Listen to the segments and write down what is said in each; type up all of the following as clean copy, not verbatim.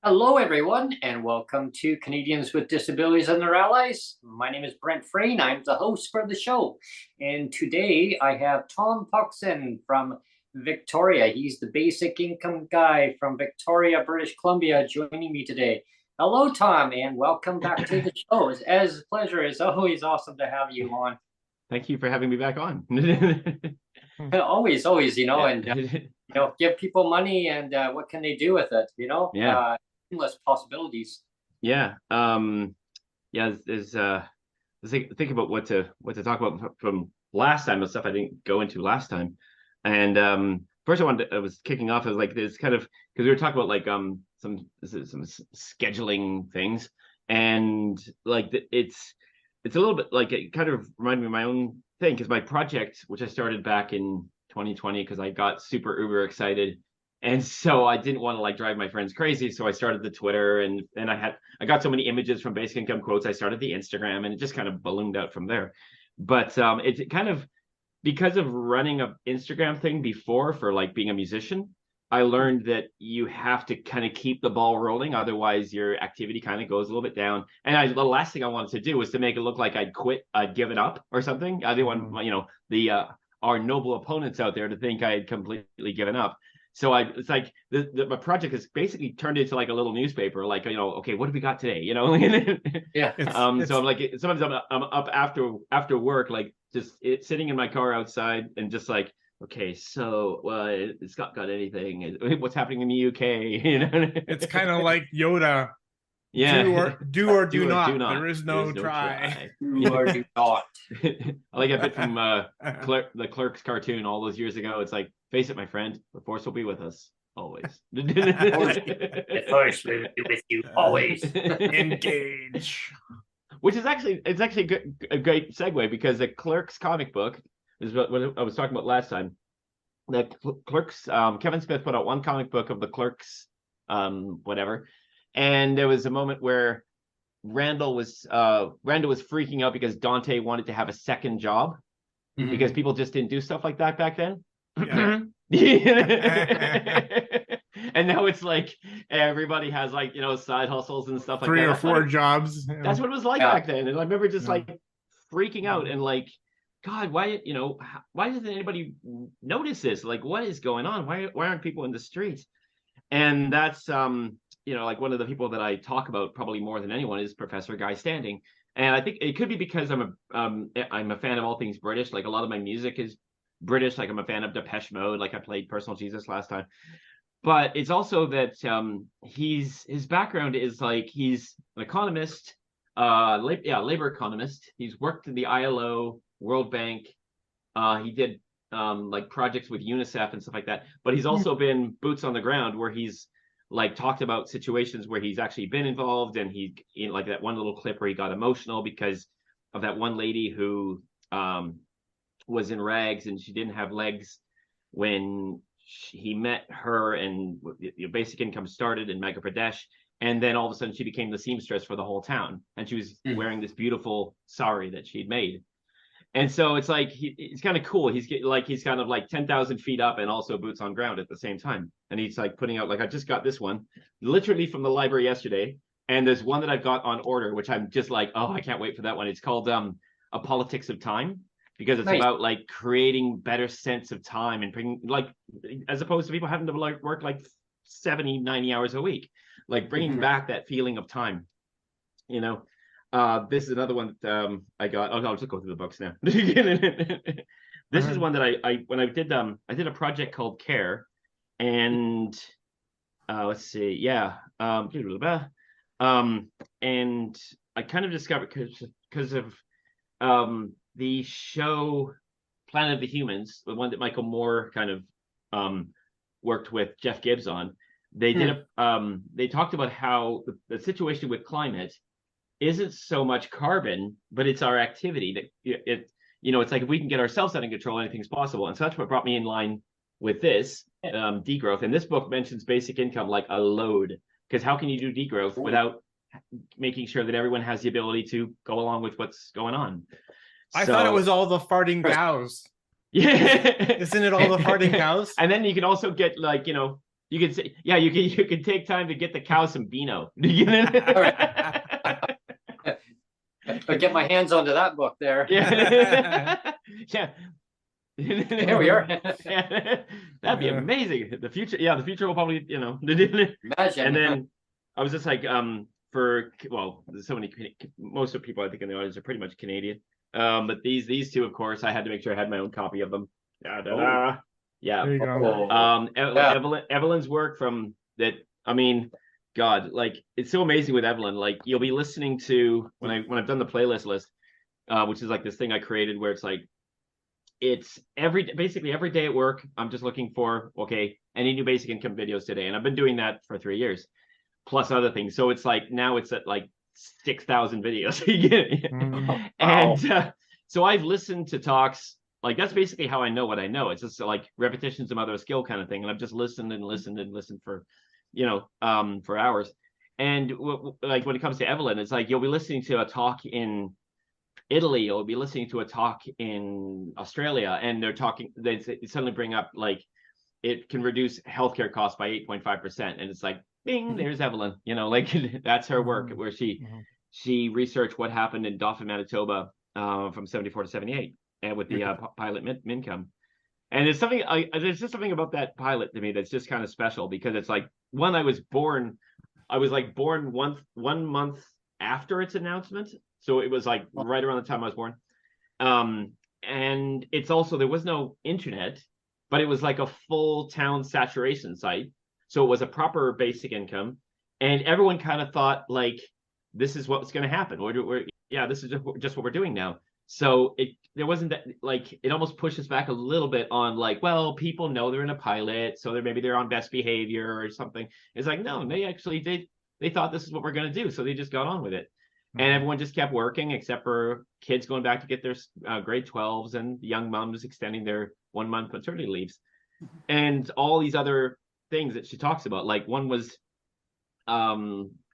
Hello, everyone, and welcome to Canadians with Disabilities and Their Allies. My name is Brent Frain. I'm the host for the show. And today I have Tom Pogson from Victoria. He's the basic income guy from Victoria, British Columbia, joining me today. Hello, Tom, and welcome back to the show. It's as pleasure. It's always awesome to have you on. Thank you for having me back on. always, and give people money, and what can they do with it? Endless possibilities. There's think about what to talk about from last time, the stuff I didn't go into last time. And first I was kicking off as like this kind of, because we were talking about like some scheduling things, and like it's a little bit like, it kind of reminded me of my own thing, because my project, which I started back in 2020, because I got super uber excited. And so I didn't want to like drive my friends crazy. So I started the Twitter, and I got so many images from basic income quotes. I started the Instagram, and it just kind of ballooned out from there. But it's kind of, because of running an Instagram thing before for like being a musician, I learned that you have to kind of keep the ball rolling. Otherwise your activity kind of goes a little bit down. And the last thing I wanted to do was to make it look like I'd quit, I'd given up or something. I didn't want, our noble opponents out there to think I had completely given up. So it's like my project has basically turned into like a little newspaper, like, okay, what have we got today? Yeah. So I'm like, sometimes I'm up after work, like just sitting in my car outside and just like, okay, so has Scott got anything? What's happening in the UK? It's kind of like Yoda. Yeah. Do or do not. There is no try. Do or do not. I like a bit from the Clerks cartoon all those years ago. It's like, face it, my friend, the force will be with us always. The force will be with you always. Engage. Which is actually a great segue, because the Clerks comic book is what I was talking about last time. The Clerks, Kevin Smith put out one comic book of the Clerks, whatever. And there was a moment where Randall was freaking out because Dante wanted to have a second job, because people just didn't do stuff like that back then. Yeah. And now it's like everybody has like, side hustles and stuff like 3 that. or 4 jobs. That's what it was like back then. And I remember just like freaking out and like, God, why doesn't anybody notice this? Like, what is going on? Why aren't people in the streets? And that's like one of the people that I talk about probably more than anyone is Professor Guy Standing. And I think it could be because I'm a fan of all things British. Like a lot of my music is British. Like I'm a fan of Depeche Mode. Like I played Personal Jesus last time. But it's also that his background is like, he's an economist, labor economist. He's worked in the ILO, World Bank. He did like projects with UNICEF and stuff like that. But he's also been boots on the ground, where he's like talked about situations where he's actually been involved. And he, like that one little clip where he got emotional because of that one lady who was in rags and she didn't have legs when he met her, and basic income started in Madhya Pradesh. And then all of a sudden she became the seamstress for the whole town, and she was wearing this beautiful sari that she'd made. And so it's like, it's kind of cool. He's kind of like 10,000 feet up and also boots on ground at the same time. And he's like putting out, like, I just got this one literally from the library yesterday. And there's one that I've got on order, which I'm just like, oh, I can't wait for that one. It's called A Politics of Time, because it's about like creating better sense of time and bringing, like, as opposed to people having to like work like 70, 90 hours a week, like bringing back that feeling of time, This is another one that I got. Oh, no, I'll just go through the books now. This is one that I when I did a project called Care, and let's see, and I kind of discovered because of the show Planet of the Humans, the one that Michael Moore kind of worked with Jeff Gibbs on. They did they talked about how the situation with climate isn't so much carbon, but it's our activity that it's like if we can get ourselves out of control, anything's possible. And so that's what brought me in line with this degrowth. And this book mentions basic income like a load, because how can you do degrowth without making sure that everyone has the ability to go along with what's going on? I thought it was all the farting cows. Yeah. Isn't it all the farting cows? And then you can also get you can say, you can take time to get the cow some Beano. I'll get my hands onto that book there. Yeah. Yeah. Here we are. That'd be amazing. The future will probably, Imagine. And then I was just like, there's so many, most of the people I think in the audience are pretty much Canadian. But these two, of course, I had to make sure I had my own copy of them. Yeah. There you go. Evelyn's work from that. I mean, God, like it's so amazing with Evelyn. Like you'll be listening to when I've done the playlist list, which is like this thing I created where it's like it's basically every day at work. I'm just looking for any new basic income videos today, and I've been doing that for 3 years, plus other things. So it's like now it's at like 6,000 videos. And so I've listened to talks. Like that's basically how I know what I know. It's just like repetition's a mother of skill kind of thing, and I've just listened for for hours. And like when it comes to Evelyn, it's like you'll be listening to a talk in Italy, you'll be listening to a talk in Australia, and they suddenly bring up like it can reduce healthcare costs by 8.5%, and it's like bing, there's Evelyn. Like that's her work where she researched what happened in Dauphin, Manitoba from 74 to 78. And with the pilot income, and there's there's just something about that pilot to me that's just kind of special because it's like I was born 1 month after its announcement, so it was like right around the time I was born. And it's also there was no internet, but it was like a full town saturation site, so it was a proper basic income, and everyone kind of thought like this is what's going to happen. This is just what we're doing now. So there wasn't that like it almost pushes back a little bit on like, well, people know they're in a pilot, so they're on best behavior or something. It's like no, they actually they thought this is what we're going to do, so they just got on with it, and everyone just kept working except for kids going back to get their grade 12s and young moms extending their 1 month maternity leaves, and all these other things that she talks about. Like one was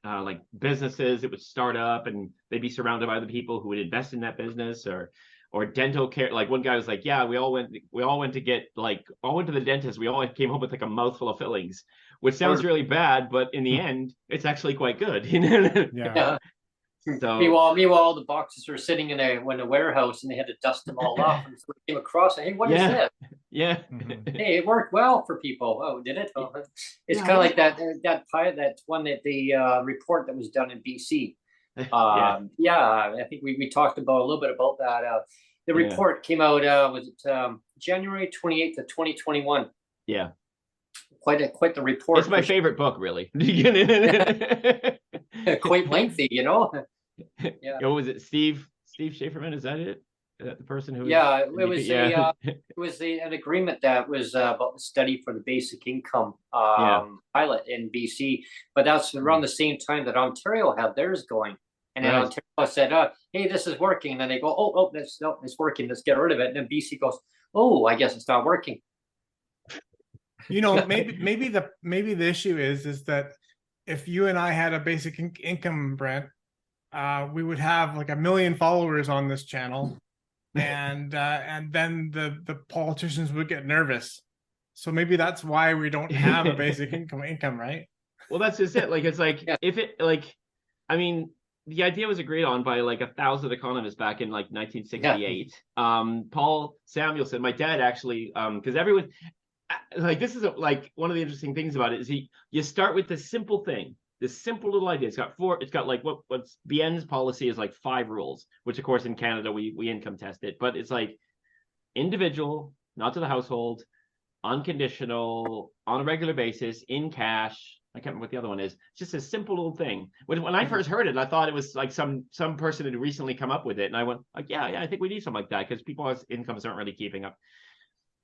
like businesses that would start up and they'd be surrounded by the people who would invest in that business, or dental care. Like one guy was like, we all went to the dentist. We all came home with like a mouthful of fillings, which sounds really bad, but in the end, it's actually quite good. Yeah. So meanwhile, the boxes were sitting in a warehouse and they had to dust them all off. And so they came across, hey, what is this? Yeah. Hey, it worked well for people. Oh, did it? Oh, it's kind of like that one that the report that was done in BC. I think we talked about a little bit about that. The report came out was it January 28th of 2021. Yeah. Quite the report. It's my favorite book, really. Quite lengthy, Yeah. What was it? Steve Schaeferman, is that it? Is that the person who? Yeah, it was an agreement that was about the study for the basic income pilot in BC, but that's around the same time that Ontario had theirs going, and then Ontario said, "Hey, this is working," and then they go, "Oh, it's working. Let's get rid of it." And then BC goes, "Oh, I guess it's not working." Maybe the issue is that if you and I had a basic income, Brent, we would have like 1 million followers on this channel. And then the politicians would get nervous. So maybe that's why we don't have a basic income, right? Well, that's just it. Like it's like if it like, I mean, the idea was agreed on by like 1,000 economists back in like 1968. Paul Samuelson, my dad actually, because everyone like this is like one of the interesting things about it is you start with this simple thing. This simple little idea. It's got like what's BN's policy is like 5 rules, which of course in Canada we income test it, but it's like individual, not to the household, unconditional, on a regular basis, in cash. I can't remember what the other one is. It's just a simple little thing. When I first heard it, I thought it was like some person had recently come up with it, and I went like, yeah, I think we need something like that because people's incomes aren't really keeping up.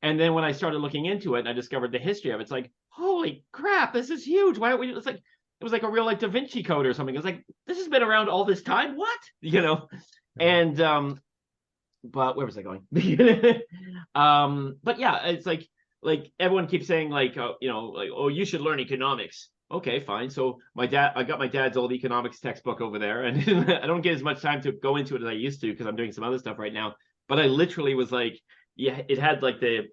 And then when I started looking into it, and I discovered the history of it, it's like, holy crap, this is huge. Why aren't we? It's like it was like a real like Da Vinci Code or something. It's like this has been around all this time. What? And but where was I going? But yeah, it's like everyone keeps saying like oh, you should learn economics. Okay, fine. So I got my dad's old economics textbook over there, and I don't get as much time to go into it as I used to because I'm doing some other stuff right now. But I literally was like, yeah, it had like the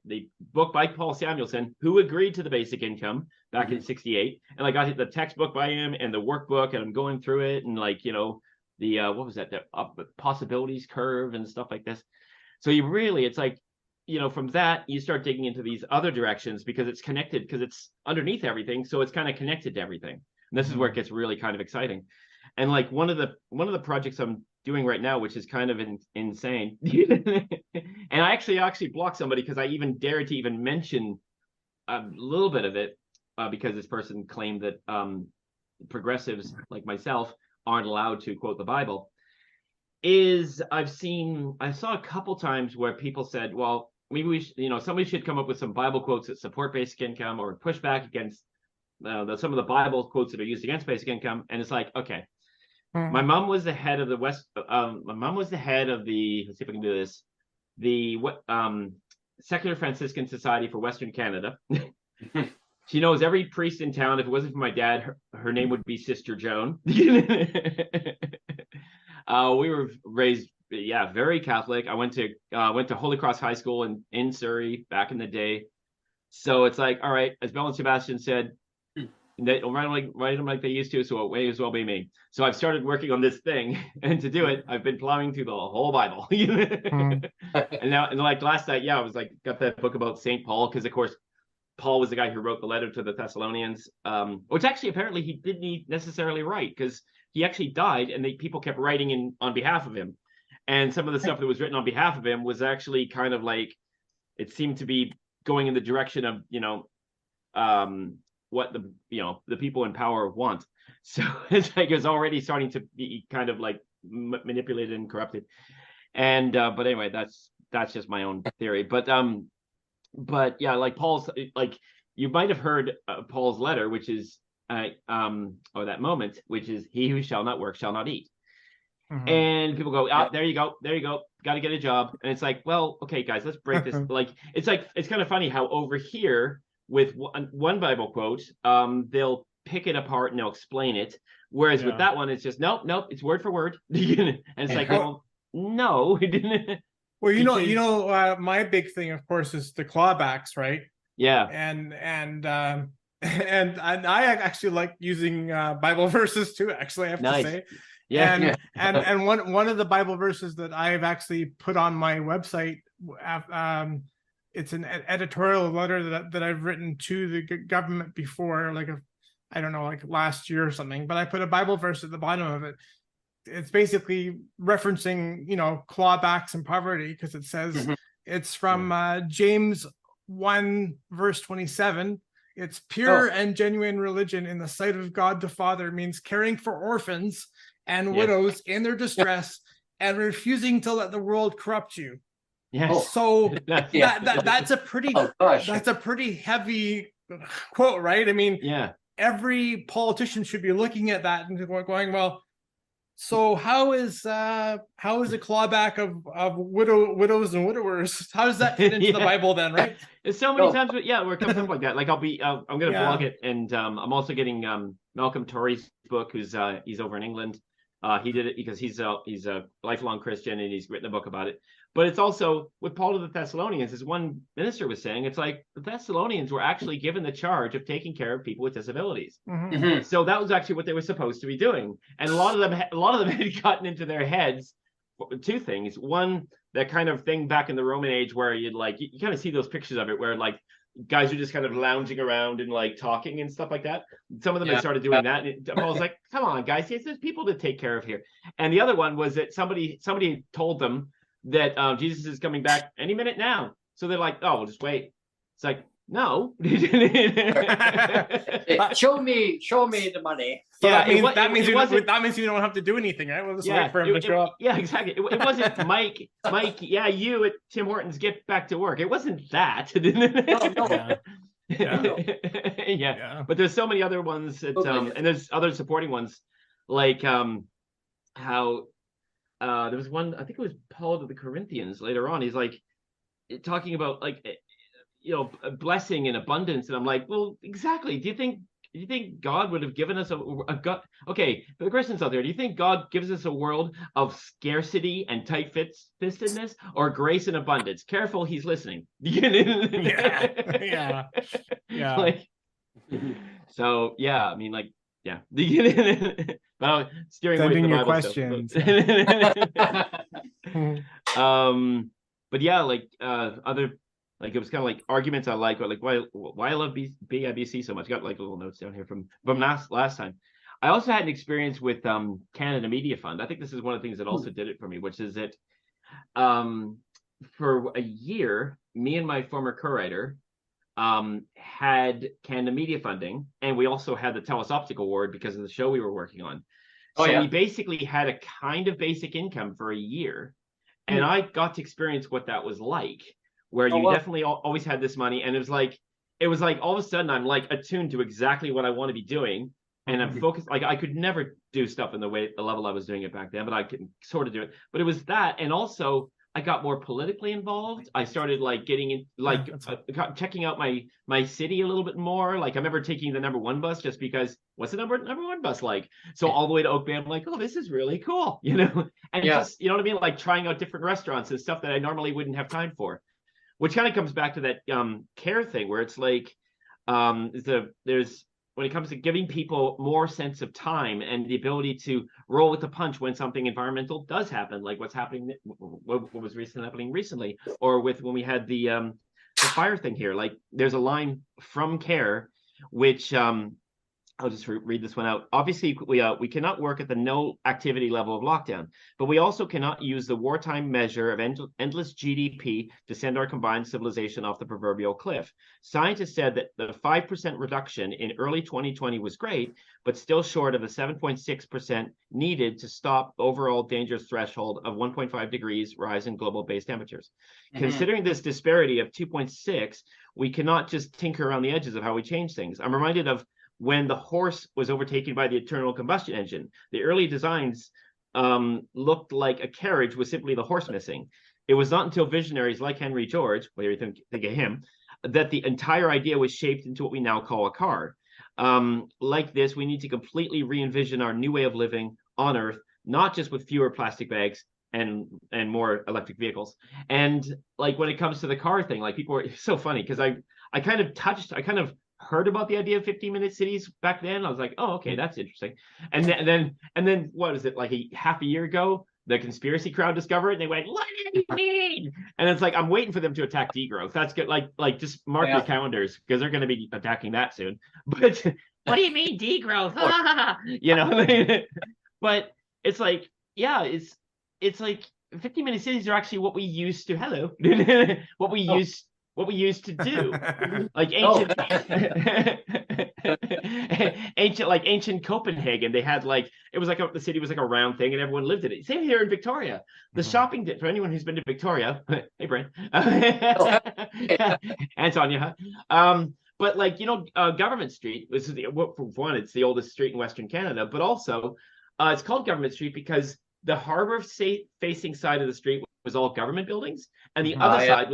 book by Paul Samuelson, who agreed to the basic income back in '68, and I got the textbook by him and the workbook, and I'm going through it, and like the what was that, the possibilities curve and stuff like this. So it's like, from that you start digging into these other directions because it's connected, because it's underneath everything, so it's kind of connected to everything. And this is where it gets really kind of exciting. And like one of the projects I'm doing right now, which is kind of insane, and I actually blocked somebody because I even dared to even mention a little bit of it because this person claimed that progressives like myself aren't allowed to quote the Bible. I saw a couple times where people said, well, maybe we should, somebody should come up with some Bible quotes that support basic income or push back against some of the Bible quotes that are used against basic income. And it's like, okay, my mom was the head of the let's see if I can do this, the Secular Franciscan Society for Western Canada. She knows every priest in town. If it wasn't for my dad, her name would be Sister Joan. We were raised, very Catholic. I went to Holy Cross High School in Surrey back in the day. So it's like, all right, as Bell and Sebastian said, they write them like they used to, so it may as well be me. So I've started working on this thing, and to do it, I've been plowing through the whole Bible. And now, and like last night, I was like, got that book about St. Paul, because of course Paul was the guy who wrote the letter to the Thessalonians, which actually apparently he didn't necessarily write, because he actually died, and people kept writing on behalf of him. And some of the stuff that was written on behalf of him was actually kind of like, it seemed to be going in the direction of what the people in power want. So it's like it was already starting to be kind of like manipulated and corrupted. And but anyway, that's just my own theory. But yeah, like Paul's, like you might have heard Paul's letter, which is or that moment, which is, he who shall not work shall not eat. And people go, there you go, got to get a job. And it's like, well, okay, guys, let's break this. It's kind of funny how over here with one Bible quote, they'll pick it apart and they'll explain it, whereas with that one, it's just nope, it's word for word. And it's like, well, no, it didn't. Well, my big thing, of course, is the clawbacks, right? Yeah. And I actually like using Bible verses too, actually, I have to say. Yeah. And one of the Bible verses that I've actually put on my website, it's an editorial letter that I've written to the government before, like last year or something, but I put a Bible verse at the bottom of it. It's basically referencing, clawbacks and poverty, because it says it's from James 1 verse 27. It's pure and genuine religion in the sight of God the Father means caring for orphans and widows in their distress and refusing to let the world corrupt you. Yes. So that's a pretty heavy quote, right? I mean, every politician should be looking at that and going, well, so how is a clawback of widows and widowers? How does that fit into the Bible then, right? It's so many times, where it comes up like that. Like I'm going to blog it, and I'm also getting Malcolm Torrey's book, who's he's over in England. He did it because he's a lifelong Christian, and he's written a book about it. But it's also with Paul to the Thessalonians, as one minister was saying, it's like the Thessalonians were actually given the charge of taking care of people with disabilities. So that was actually what they were supposed to be doing. And a lot of them had gotten into their heads two things. One, that kind of thing back in the Roman age where you kind of see those pictures of it where like guys are just kind of lounging around and like talking and stuff like that. Some of them had started doing that, and Paul's like, "Come on, guys, there's people to take care of here." And the other one was that somebody told them that Jesus is coming back any minute now. So they're like, oh, we'll just wait. It's like, no. Show me the money. So Yeah, that means you don't have to do anything, right? We'll just wait for him to show up. Yeah, exactly. It wasn't Mike, yeah, you at Tim Hortons get back to work. It wasn't that. No. Yeah. But there's so many other ones that and there's other supporting ones, like how there was one, I think it was Paul to the Corinthians later on. He's like talking about like a blessing and abundance, and I'm like, well, exactly. Do you think God would have given us a God? Okay, for the Christians out there, do you think God gives us a world of scarcity and tight-fistedness, or grace and abundance? Careful, he's listening. Yeah. Like, so yeah, I mean, like, yeah. Well, steering away from the your Bible questions. But yeah, like other. Like, it was kind of like arguments I like, or like why I love BIVC so much. Got like little notes down here from last time. I also had an experience with Canada Media Fund. I think this is one of the things that also did it for me, which is that for a year, me and my former co-writer had Canada Media funding, and we also had the TELUS Optical Award because of the show we were working on. So we basically had a kind of basic income for a year, and I got to experience what that was like. Where you definitely always had this money, and it was like all of a sudden I'm like attuned to exactly what I want to be doing, and I'm focused. Like, I could never do stuff in the level I was doing it back then, but I can sort of do it. But it was that, and also I got more politically involved. I started like getting in, like checking out my city a little bit more. Like, I remember taking the #1 bus just because what's the number one bus like? So all the way to Oak Bay, I'm like, oh, this is really cool, and just, you know what I mean, like trying out different restaurants and stuff that I normally wouldn't have time for. Which kind of comes back to that care thing, where it's like there's when it comes to giving people more sense of time and the ability to roll with the punch when something environmental does happen, like what's happening, what was happening recently, or with when we had the fire thing here. Like, there's a line from Care, which I'll just read this one out. Obviously, we cannot work at the no activity level of lockdown, but we also cannot use the wartime measure of endless GDP to send our combined civilization off the proverbial cliff. Scientists said that the 5% reduction in early 2020 was great, but still short of the 7.6% needed to stop overall dangerous threshold of 1.5 degrees rise in global base temperatures. Considering this disparity of 2.6, we cannot just tinker around the edges of how we change things. I'm reminded of when the horse was overtaken by the internal combustion engine. The early designs looked like a carriage with simply the horse missing. It was not until visionaries like Henry George, what do you think of him, that the entire idea was shaped into what we now call a car. Like this, we need to completely re-envision our new way of living on Earth, not just with fewer plastic bags and more electric vehicles. And like, when it comes to the car thing, like, people are so funny, because I kind of heard about the idea of 15-minute cities back then. I was like, oh, okay, that's interesting. And then what is it, like half a year ago, the conspiracy crowd discovered it, and they went, what do you mean? And it's like, I'm waiting for them to attack degrowth. That's good. Like just mark your calendars, because they're going to be attacking that soon. But what do you mean degrowth? But it's like, yeah, it's like 15-minute cities are actually what we used to what we used to do, like ancient Copenhagen. They had like, it was like the city was like a round thing, and everyone lived in it. Same here in Victoria. The shopping, for anyone who's been to Victoria, hey Brent, and Sonia, but like, Government Street, this is for one, it's the oldest street in Western Canada, but also it's called Government Street because the harbor facing side of the street was all government buildings, and the other side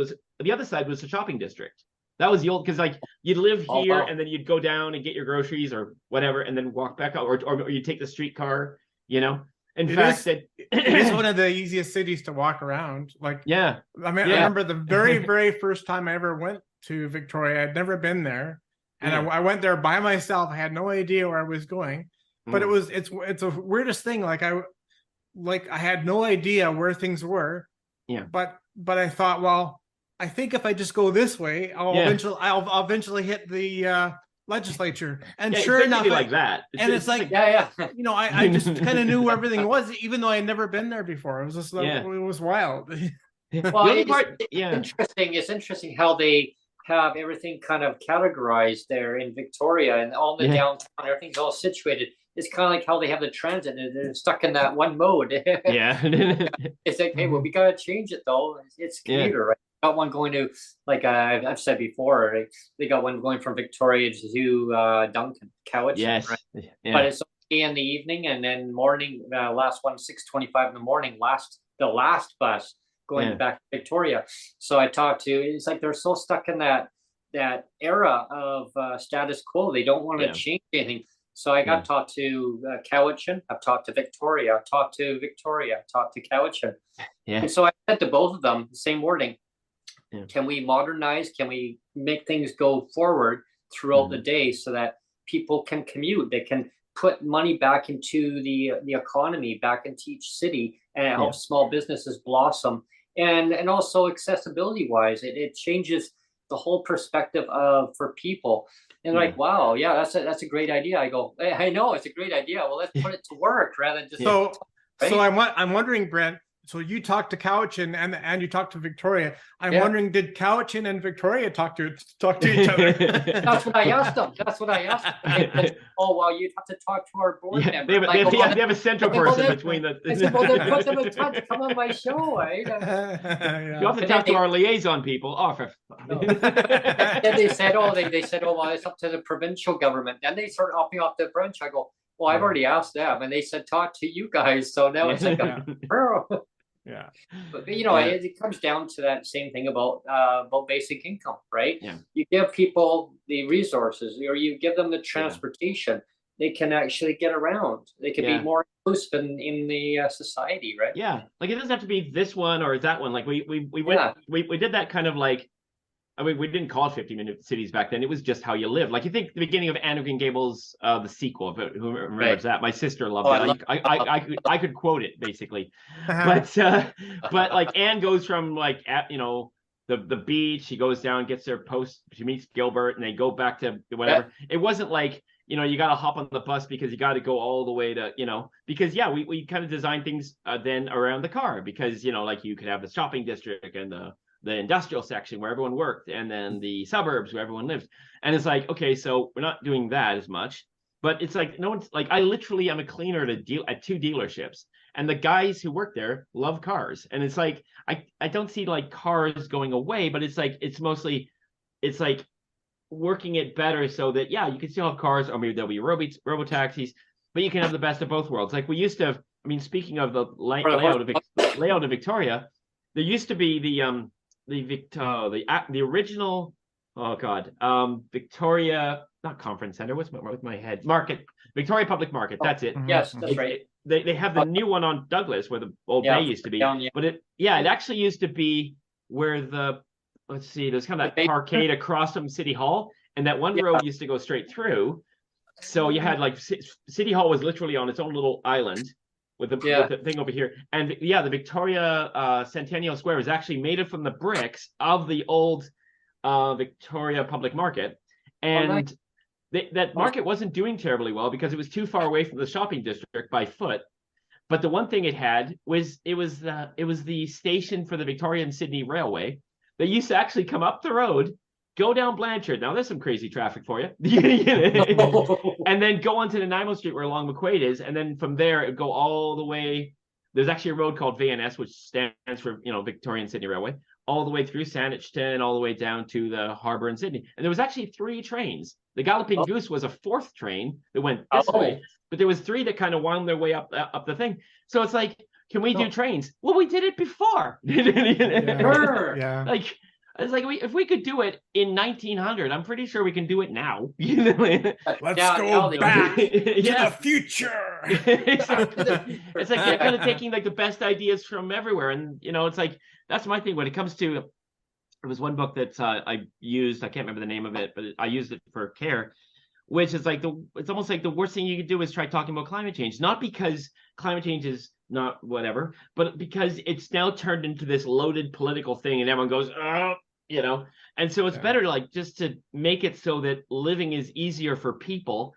was the shopping district. That was the old, because like, you'd live here and then you'd go down and get your groceries or whatever, and then walk back up, or you take the streetcar. In fact, it is one of the easiest cities to walk around. Like, I remember the very first time I ever went to Victoria. I'd never been there, and I went there by myself. I had no idea where I was going, but it's the weirdest thing. Like, I had no idea where things were. Yeah. But I thought, well, I think if I just go this way, I'll eventually hit the legislature, and Yeah, sure it's enough, basically like that. and it's like, Yeah, you know, I just kind of knew where everything was, even though I'd never been there before. It was just like, Yeah. it was wild. The Well, only it's, part, it's yeah, interesting. It's interesting how they have everything kind of categorized there in Victoria and all the Yeah. downtown. Everything's all situated. It's kind of like how they have the transit. They're stuck in that one mode. yeah, It's like, hey, well, we gotta change it though. It's yeah, commuter, right? Got one going to, like I've said before, right? They got one going from Victoria to Duncan, Cowichan, yes, right? But yeah, it's only in the evening and then morning. Last one 6:25 in the morning. The last bus going yeah, back to Victoria. So I talked to. It's like they're so stuck in that era of status quo. They don't want to yeah, change anything. So I yeah, got talked to Cowichan. I've talked to Victoria. I've talked to Victoria. I've talked to Cowichan. yeah, And so I said to both of them, the same wording. yeah. Can we modernize? Can we make things go forward throughout the day so that people can commute? They can put money back into the economy, back into each city, and it Yeah. helps small businesses blossom. And also accessibility wise, it changes the whole perspective of for people. And Yeah. like, wow, yeah, that's a great idea. I go, hey, I know it's a great idea. Well, let's put it to work rather than just So, right? so I'm wondering, Brent. So you talked to Cowichan and you talked to Victoria. I'm Yeah. wondering, did Cowichan and Victoria talk to each other? That's what I asked them. That's what I asked them. Oh, well, you'd have to talk to our board Yeah, member. they have, I go, well, they have a central well, person then- between the. I said, well, then put them in touch. Come on my show, right? Yeah. You have to And talk then to our liaison people. Oh, for. Then they said, oh, they said, oh, well, it's up to the provincial government. Then they started upping off the branch. I go, well, I've Yeah. already asked them, and they said talk to you guys. So now it's like a, Yeah. but you know, Yeah. it comes down to that same thing about basic income, right? Yeah. You give people the resources, or you give them the transportation. They can actually get around. They can Yeah. be more inclusive in the society, right? Yeah, like it doesn't have to be this one or that one. Like we went, Yeah. we did that kind of like, I mean, we didn't call it 50-minute cities back then. It was just how you live. Like you think the beginning of Anne of Green Gables, the sequel, who remembers Right. that? My sister loved Oh, it. I could quote it basically, but like Anne goes from like the beach. She goes down, gets their post. She meets Gilbert, and they go back to whatever. It wasn't like, you got to hop on the bus because you got to go all the way to, because we kind of designed things then around the car because, like you could have the shopping district and the industrial section where everyone worked, and then the suburbs where everyone lived. And it's like, okay, so we're not doing that as much, but it's like, no one's like, I literally am a cleaner at two dealerships, and the guys who work there love cars. And it's like, I don't see like cars going away, but it's like, it's like working it better so that, yeah, you can still have cars, or maybe there'll be robo taxis, but you can have the best of both worlds. Like we used to have, I mean, speaking of the layout of Victoria, there used to be the original, oh god, Victoria, not conference center, what's my head, market, Victoria Public Market, that's it. Yes, that's right. They have the new one on Douglas where the old bay used to be, but it actually used to be where let's see, there's kind of that parkade across from City Hall, and that one road used to go straight through. So you had like City Hall was literally on its own little island with the thing over here. And the Victoria Centennial Square is actually made from the bricks of the old Victoria Public Market. And that market wasn't doing terribly well because it was too far away from the shopping district by foot. But the one thing it had was it was the station for the Victoria and Sydney Railway. They used to actually come up the road, go down Blanchard. Now there's some crazy traffic for you. And then go onto the Nanaimo Street where Long McQuaid is. And then from there, it go all the way. There's actually a road called VNS, which stands for, Victorian Sydney Railway, all the way through Saanich, all the way down to the harbor in Sydney. And there was actually 3 trains. The Galloping Goose was a 4th train that went this way, but there was 3 that kind of wound their way up the thing. So it's like, can we do trains? Well, we did it before. Sure. Yeah. Like, it's like if we could do it in 1900, I'm pretty sure we can do it now. Let's go back to the future. Exactly. It's like they're kind of taking like the best ideas from everywhere, and it's like that's my thing when it comes to. It was one book that I used. I can't remember the name of it, but I used it for CARE, which is like it's almost like the worst thing you could do is try talking about climate change, not because climate change is not whatever, but because it's now turned into this loaded political thing, and everyone goes, oh, you know? And so it's Yeah. better like just to make it so that living is easier for people,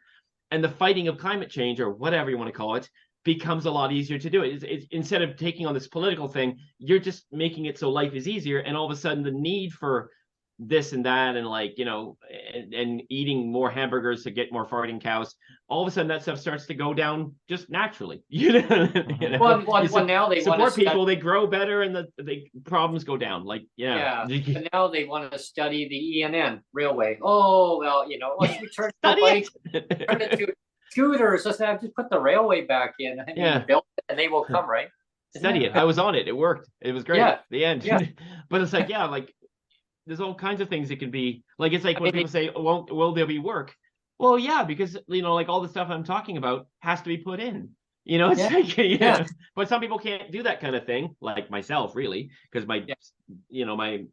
and the fighting of climate change, or whatever you want to call it, becomes a lot easier to do it. It's instead of taking on this political thing, you're just making it so life is easier, and all of a sudden the need for this and that, and like, you know, and eating more hamburgers to get more farting cows, all of a sudden that stuff starts to go down just naturally. You know, Well, now they want support to people, they grow better, and the problems go down. Like, yeah. But now they want to study the ENN railway. Oh, well, you know, let's return to Study bikes, it. turn it to scooters. Let's just put the railway back in. I mean, build it and they will come, right? Study it. I was on it. It worked. It was great. Yeah. The end. Yeah. But it's like, yeah, like there's all kinds of things that can be like, it's like when people say, will there be work? Well, yeah, because, you know, like all the stuff I'm talking about has to be put in, you know, it's like, but some people can't do that kind of thing, like myself, really, because my, you know, my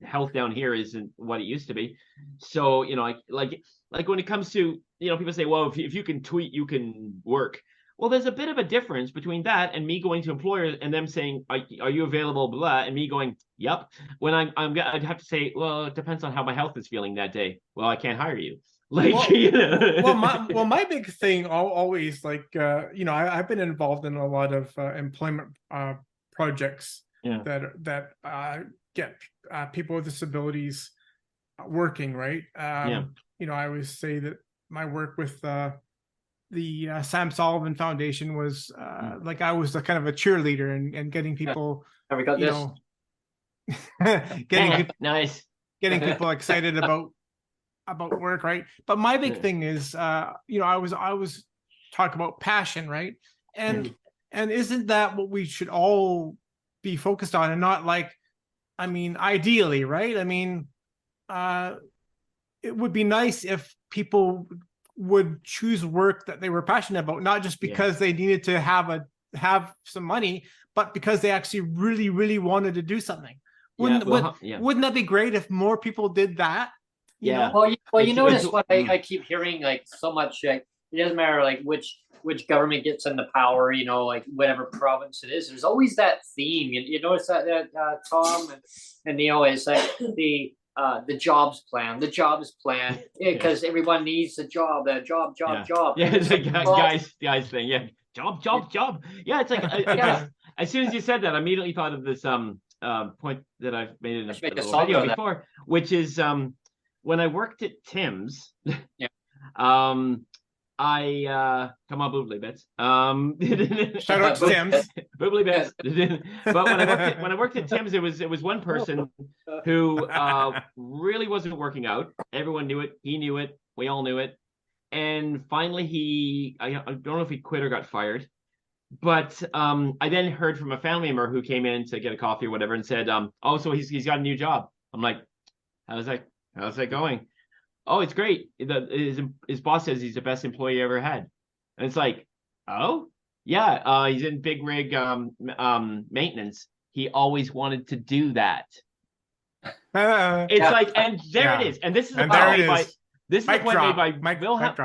health down here isn't what it used to be. So, you know, like when it comes to, you know, people say, well, if you can tweet, you can work. Well, there's a bit of a difference between that and me going to employers and them saying, are you available, blah, and me going, yep. When I'd have to say, well, it depends on how my health is feeling that day. Well, I can't hire you. Like, well, you know. my big thing always, like, you know, I've been involved in a lot of employment projects that get people with disabilities working, right? You know, I always say that my work with the Sam Sullivan Foundation was like I was a kind of a cheerleader and getting people, Have we got you this? know, getting people, nice, getting people excited about work, right? But my big thing is, you know, I was talking about passion, right? And isn't that what we should all be focused on, and not like, I mean, ideally, right? I mean, it would be nice if people would choose work that they were passionate about, not just because they needed to have some money, but because they actually really, really wanted to do something. Wouldn't that be great if more people did that? You know? Well, you notice what I keep hearing, like, so much, like, it doesn't matter like which government gets into power, you know, like whatever province it is, there's always that theme. You notice that Tom and Neil, is like the jobs plan, because everyone needs a job, job. Yeah, it's like guys thing. Yeah, job. Yeah, it's like as soon as you said that, I immediately thought of this point that I've made in a video before, which is when I worked at Tim's. I come on, boobly bits. Shout out to Tim's. Boobly bits. But when I worked at Tim's, it was one person who really wasn't working out. Everyone knew it. He knew it. We all knew it. And finally, I don't know if he quit or got fired. But I then heard from a family member who came in to get a coffee or whatever and said, oh, so he's got a new job. I'm like, how's that going? Oh, it's great. His boss says he's the best employee he ever had. And it's like, oh, yeah, he's in big rig maintenance. He always wanted to do that. It's like, and there it is. And this is the point made by Wilhelm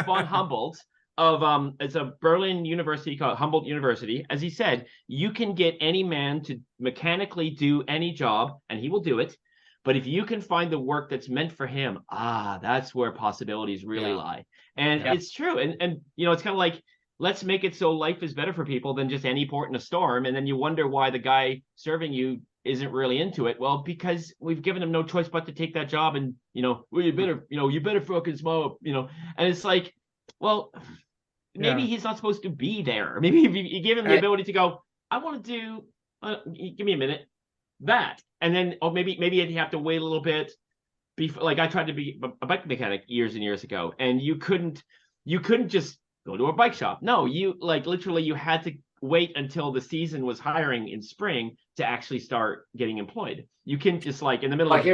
von Humboldt of it's a Berlin university called Humboldt University. As he said, you can get any man to mechanically do any job and he will do it. But if you can find the work that's meant for him, that's where possibilities really lie. And it's true. And you know, it's kind of like, let's make it so life is better for people than just any port in a storm. And then you wonder why the guy serving you isn't really into it. Well, because we've given him no choice but to take that job. And, you know, well, you better fucking smoke, you know. And it's like, well, maybe he's not supposed to be there. Maybe if you give him the ability to go, I want to do, give me a minute, that. And then, maybe you have to wait a little bit. Before, like I tried to be a bike mechanic years and years ago, and you couldn't just go to a bike shop. No, you literally you had to wait until the season was hiring in spring to actually start getting employed. You can just in the middle of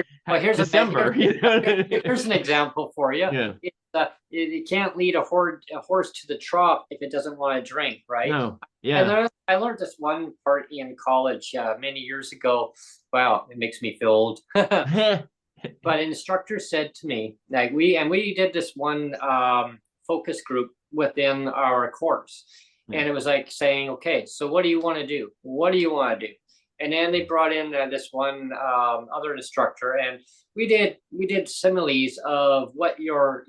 December. Here's an example for you. Yeah. You can't lead a horse to the trough if it doesn't want to drink, right? No. Yeah. And I learned this one part in college many years ago. Wow, it makes me feel old. But an instructor said to me, we did this one focus group within our course. And it was like saying, okay, so what do you want to do? What do you want to do? And then they brought in this one other instructor, and we did similes of what your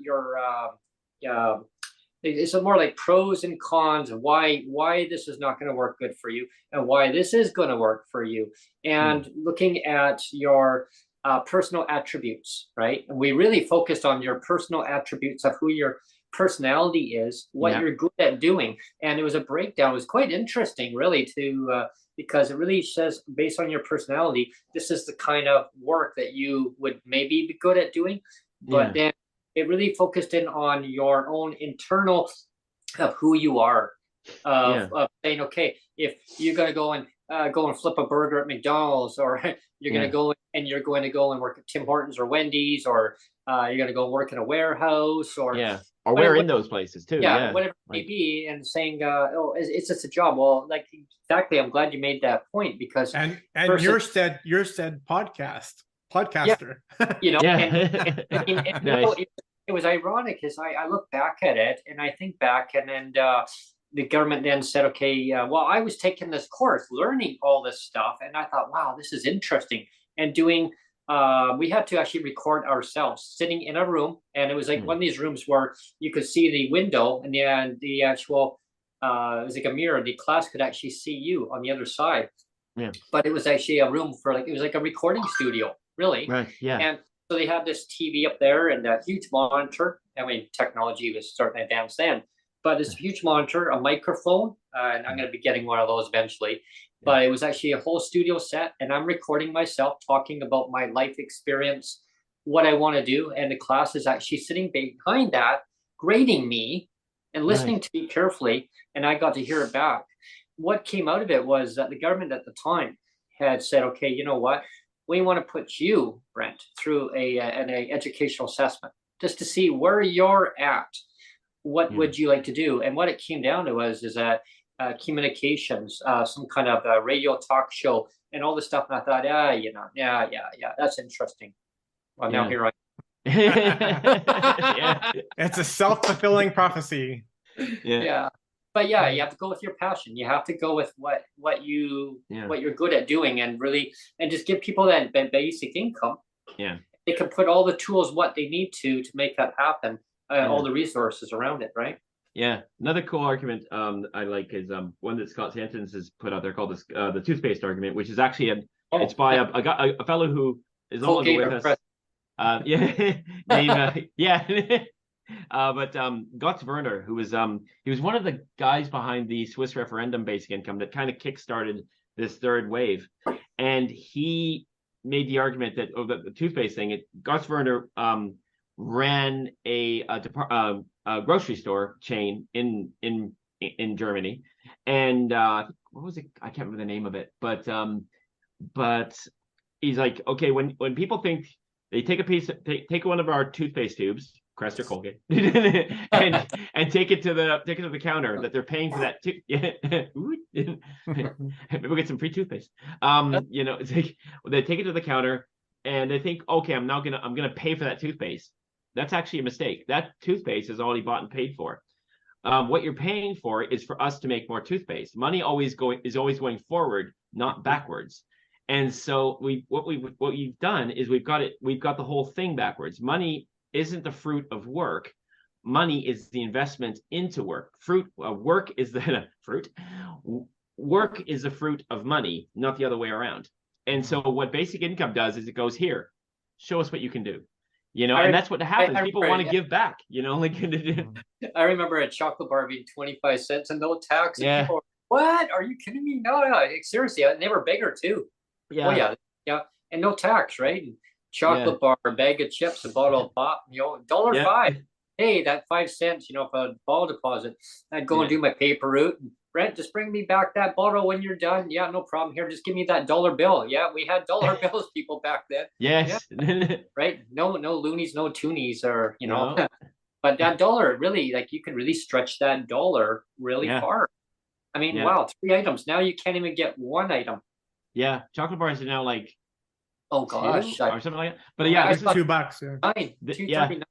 it's more like pros and cons of why this is not going to work good for you and why this is going to work for you, and looking at your personal attributes, right? And we really focused on your personal attributes of who your personality is, what you're good at doing. And it was a breakdown. It was quite interesting, really, to because it really says, based on your personality, this is the kind of work that you would maybe be good at doing. But then it really focused in on your own internal of who you are, of saying, okay, if you're going to go and flip a burger at McDonald's, or you're going to go and work at Tim Hortons or Wendy's, or you're going to go work in a warehouse, or or we're in those places too. Whatever it may be, and saying, oh, it's just a job. Well, like, exactly. I'm glad you made that point, because and your said podcaster. You know, Yeah. I mean, Nice. it was ironic, as I look back at it, and I think back, and then the government then said, okay, well, I was taking this course, learning all this stuff, and I thought, wow, this is interesting. And doing, we had to actually record ourselves sitting in a room, and it was like one of these rooms where you could see the window, and the actual, it was like a mirror. The class could actually see you on the other side. Yeah. But it was actually a room for, like, it was like a recording studio, really. Right. Yeah. And so they had this TV up there and a huge monitor. I mean, technology was starting to advance then, but this huge monitor, a microphone, and I'm going to be getting one of those eventually. But it was actually a whole studio set, and I'm recording myself talking about my life experience, what I want to do, and the class is actually sitting behind that, grading me and listening to me carefully, and I got to hear it back. What came out of it was that the government at the time had said, okay, you know what? We want to put you, Brent, through an educational assessment just to see where you're at. What would you like to do? And what it came down to is that communications, some kind of a radio talk show, and all this stuff. And I thought, that's interesting. Well, now here I Yeah. It's a self-fulfilling prophecy. Yeah. But you have to go with your passion. You have to go with what you're good at doing, and really, and just give people that basic income. Yeah. They can put all the tools what they need to make that happen, all the resources around it, right? Yeah. Another cool argument I like is one that Scott Santons has put out there called this the toothpaste argument, which is actually it's by a fellow who is no longer with us. But Gotts Werner, who was he was one of the guys behind the Swiss referendum basic income that kind of kickstarted this third wave, and he made the argument that the toothpaste thing. Gotts Werner ran a grocery store chain in Germany, and what was it? I can't remember the name of it, but he's like, okay, when people think they take one of our toothpaste tubes, Crest or Colgate, and take it to the counter that they're paying for that. Maybe we'll get some free toothpaste. It's like they take it to the counter and they think, okay, I'm gonna pay for that toothpaste. That's actually a mistake. That toothpaste is already bought and paid for. What you're paying for is for us to make more toothpaste. Money is always going forward, not backwards. And so what we've done is we've got the whole thing backwards. Money isn't the fruit of work. Money is the investment into work. Work is the fruit. Work is the fruit of money, not the other way around. And so what basic income does is it goes, here, show us what you can do. And that's what happens. People want to give back, I remember a chocolate bar being 25 cents and no tax. And people were, what? Are you kidding me? No, seriously. And they were bigger too. Yeah. Oh, yeah. And no tax, right? And chocolate bar, a bag of chips, a bottle of pop, $1.05. Hey, that 5 cents, for a ball deposit. I'd go and do my paper route. And Brent, just bring me back that bottle when you're done. Yeah, no problem. Here, just give me that dollar bill. Yeah, we had dollar bills, people, back then. Yes. Yeah. Right? No loonies, no toonies, or no. But that dollar, really, like, you could really stretch that dollar really far. I mean, wow, 3 items. Now you can't even get 1 item. Yeah, chocolate bars are now like, oh gosh, or something like that. But this is $2. $2.39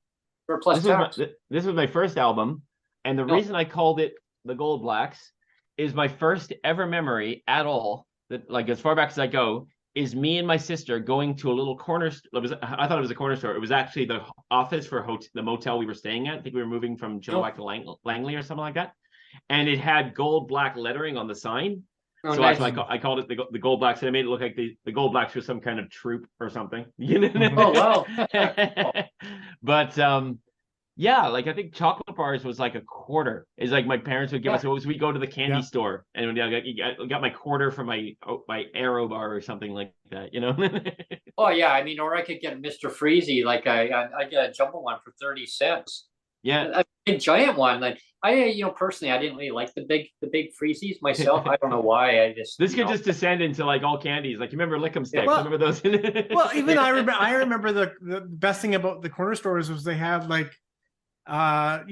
for plus tax. This was my first album, and the reason I called it the Gold Blacks is my first ever memory at all that, like, as far back as I go, is me and my sister going to a little corner. I thought it was a corner store. It was actually the office for the motel we were staying at. I think we were moving from Chilliwack to Langley or something like that. And it had gold black lettering on the sign. Oh, So nice. that's why I called it the Gold Blacks. And I made it look like the Gold Blacks was some kind of troop or something. You know? Oh, wow. But yeah, like I think chocolate bars was like a quarter. It's like my parents would give us. We go to the candy store and I got my quarter for my Aero bar or something like that. You know? Oh yeah, I mean, or I could get Mr. Freezy, like I get a jumbo one for 30 cents. Yeah, A big giant one. Like I, personally, I didn't really like the big freezies myself. I don't know why. I just this could just descend into like all candies. Like you remember Lick'em Sticks? Well, remember those? Well, even I remember the best thing about the corner stores was they had like 1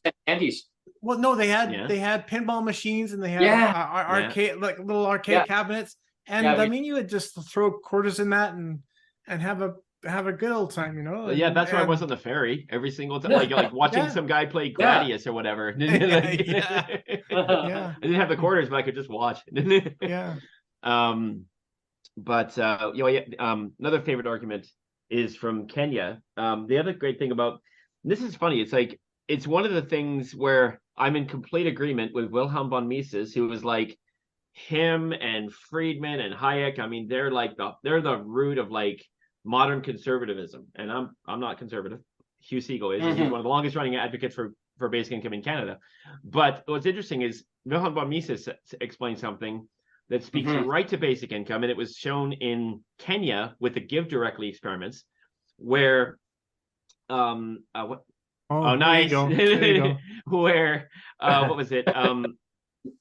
cent candies. Well, no, they had pinball machines and they had arcade like little arcade cabinets, and I mean you would just throw quarters in that and have a good old time, Yeah, that's why I was on the ferry every single time, like watching some guy play Gladius or whatever. I didn't have the quarters, but I could just watch. But another favorite argument is from Kenya. The other great thing about this is funny. It's like it's one of the things where I'm in complete agreement with Wilhelm von Mises, who was like him and Friedman and Hayek. I mean, they're the root of like modern conservatism, and I'm not conservative. Hugh Siegel is. He's one of the longest running advocates for basic income in Canada. But what's interesting is Wilhelm von Mises explained something that speaks right to basic income, and it was shown in Kenya with the Give Directly experiments, where nice. Where what was it?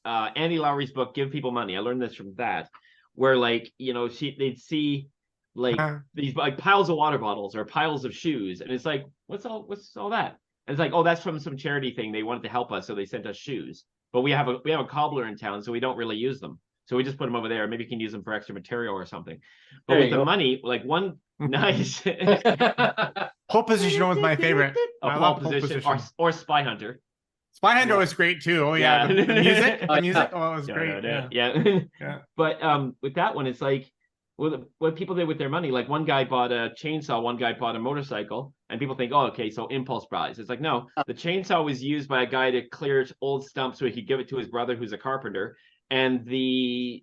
Andy Lowry's book, Give People Money. I learned this from that, where like they'd see like these like piles of water bottles or piles of shoes, and it's like what's all that? And it's like, oh, that's from some charity thing. They wanted to help us, so they sent us shoes. But we have a cobbler in town, so we don't really use them. So we just put them over there. Maybe you can use them for extra material or something. But with the money, like one nice pole position was my favorite. Pole position. Or Spy Hunter. Spy Hunter was great too. Oh yeah, the music. Oh, it was great. Yeah. But with that one, it's like what people did with their money. Like one guy bought a chainsaw, one guy bought a motorcycle, and people think, oh, okay, so impulse buys. It's like no, the chainsaw was used by a guy to clear old stumps so he could give it to his brother, who's a carpenter, and the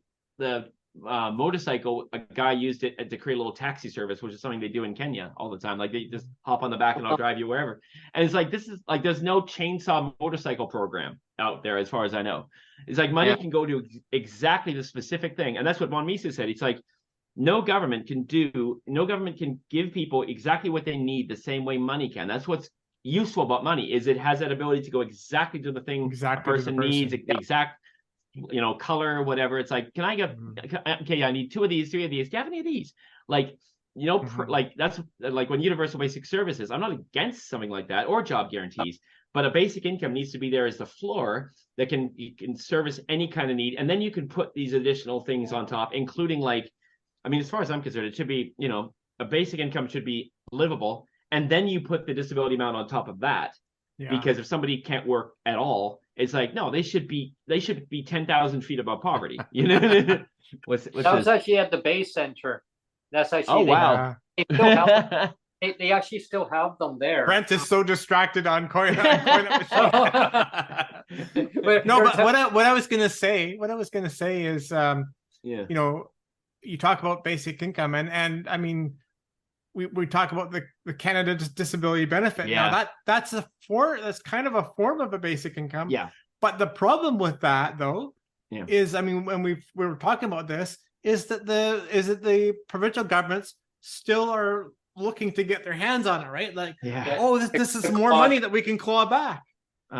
motorcycle, a guy used it to create a little taxi service, which is something they do in Kenya all the time. Like they just hop on the back and I'll drive you wherever. And it's like this is like there's no chainsaw motorcycle program out there as far as I know. It's like money can go to exactly the specific thing, and that's what von Mises said. It's like no government can give people exactly what they need the same way money can. That's what's useful about money, is it has that ability to go exactly to the thing a person needs, the exact color, whatever. It's like, can I get I need 2 of these, 3 of these. Do you have any of these? Like, like that's like when universal basic services, I'm not against something like that or job guarantees, but a basic income needs to be there as the floor that can service any kind of need. And then you can put these additional things on top, including like, I mean, as far as I'm concerned, it should be, a basic income should be livable. And then you put the disability amount on top of that. Yeah. Because if somebody can't work at all, it's like, no, they should be 10,000 feet above poverty. That was actually at the Bay Center. That's actually. Oh wow! They actually still have them there. Brent is so distracted on coin machine. No, but what I was gonna say is, you talk about basic income, and I mean, we talk about the Canada Disability Benefit. Yeah. Now that's kind of a form of a basic income. Yeah. But the problem with that though is, I mean, when we were talking about this, is that the provincial governments still are looking to get their hands on it, right? Like, this is more money that we can claw back.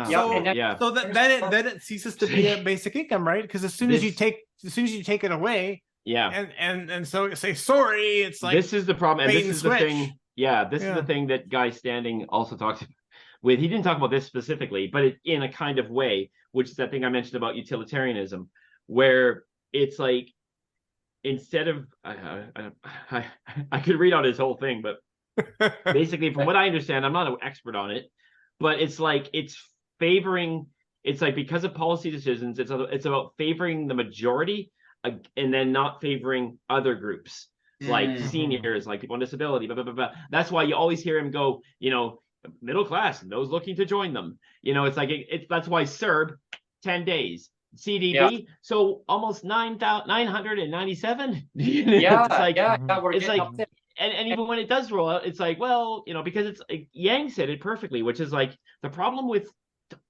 So then it ceases to be a basic income, right? Because as soon as you take it away. Yeah. And so say sorry, it's like this is the problem. And this is the thing. Yeah, this is the thing that Guy Standing also talks about. He didn't talk about this specifically, but in a kind of way, which is that thing I mentioned about utilitarianism, where it's like instead of I could read out his whole thing, but basically from what I understand, I'm not an expert on it, but it's like it's like because of policy decisions, it's about favoring the majority and then not favoring other groups like Mhm. seniors, like people on disability, blah, blah, blah, blah. That's why you always hear him go, middle class and those looking to join them. It's like that's why CERB 10 days. CDB, so almost 997. Yeah, It's like yeah, we're it's getting like up there. and even when it does roll out, it's like, well, because it's like, Yang said it perfectly, which is like the problem with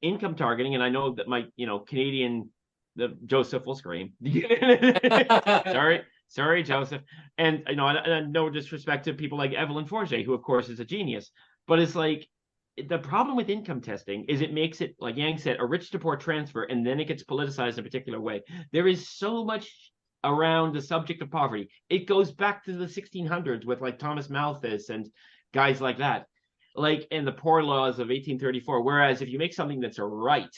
income targeting, and I know that my Canadian Joseph will scream. Sorry, Joseph. And and no disrespect to people like Evelyn Forget, who of course is a genius, but it's like the problem with income testing is it makes it, like Yang said, a rich to poor transfer, and then it gets politicized in a particular way. There is so much around the subject of poverty. It goes back to the 1600s with like Thomas Malthus and guys like that, like in the poor laws of 1834. Whereas if you make something that's a right,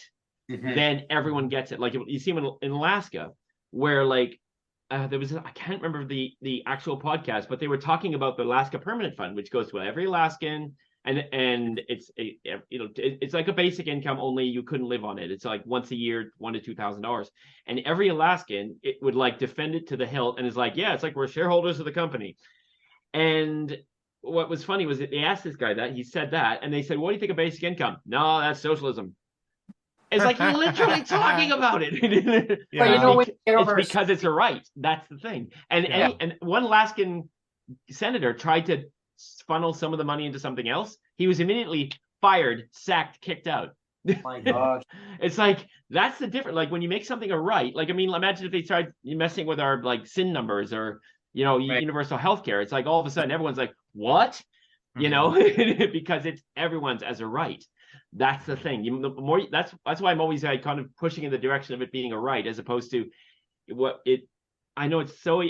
then everyone gets it. Like you see them in Alaska, where like there was, I can't remember the actual podcast, but they were talking about the Alaska Permanent Fund, which goes to every Alaskan, and it's like a basic income, only you couldn't live on it. It's like once a year, $1,000 to $2,000, and every Alaskan it would like defend it to the hilt, and is like, yeah, it's like we're shareholders of the company. And what was funny was that they asked this guy that, he said that, and they said, what do you think of basic income? No, that's socialism. It's like you're literally talking about it. But when you get over it's because it's a right. That's the thing. And one Alaskan senator tried to funnel some of the money into something else. He was immediately fired, sacked, kicked out. Oh my gosh. It's like, that's the difference. Like when you make something a right, like, I mean, imagine if they started messing with our like SIN numbers or universal health care. It's like all of a sudden everyone's like, what? Because it's everyone's as a right. That's the thing. The more that's why I'm always like kind of pushing in the direction of it being a right, as opposed to what it. I know it's so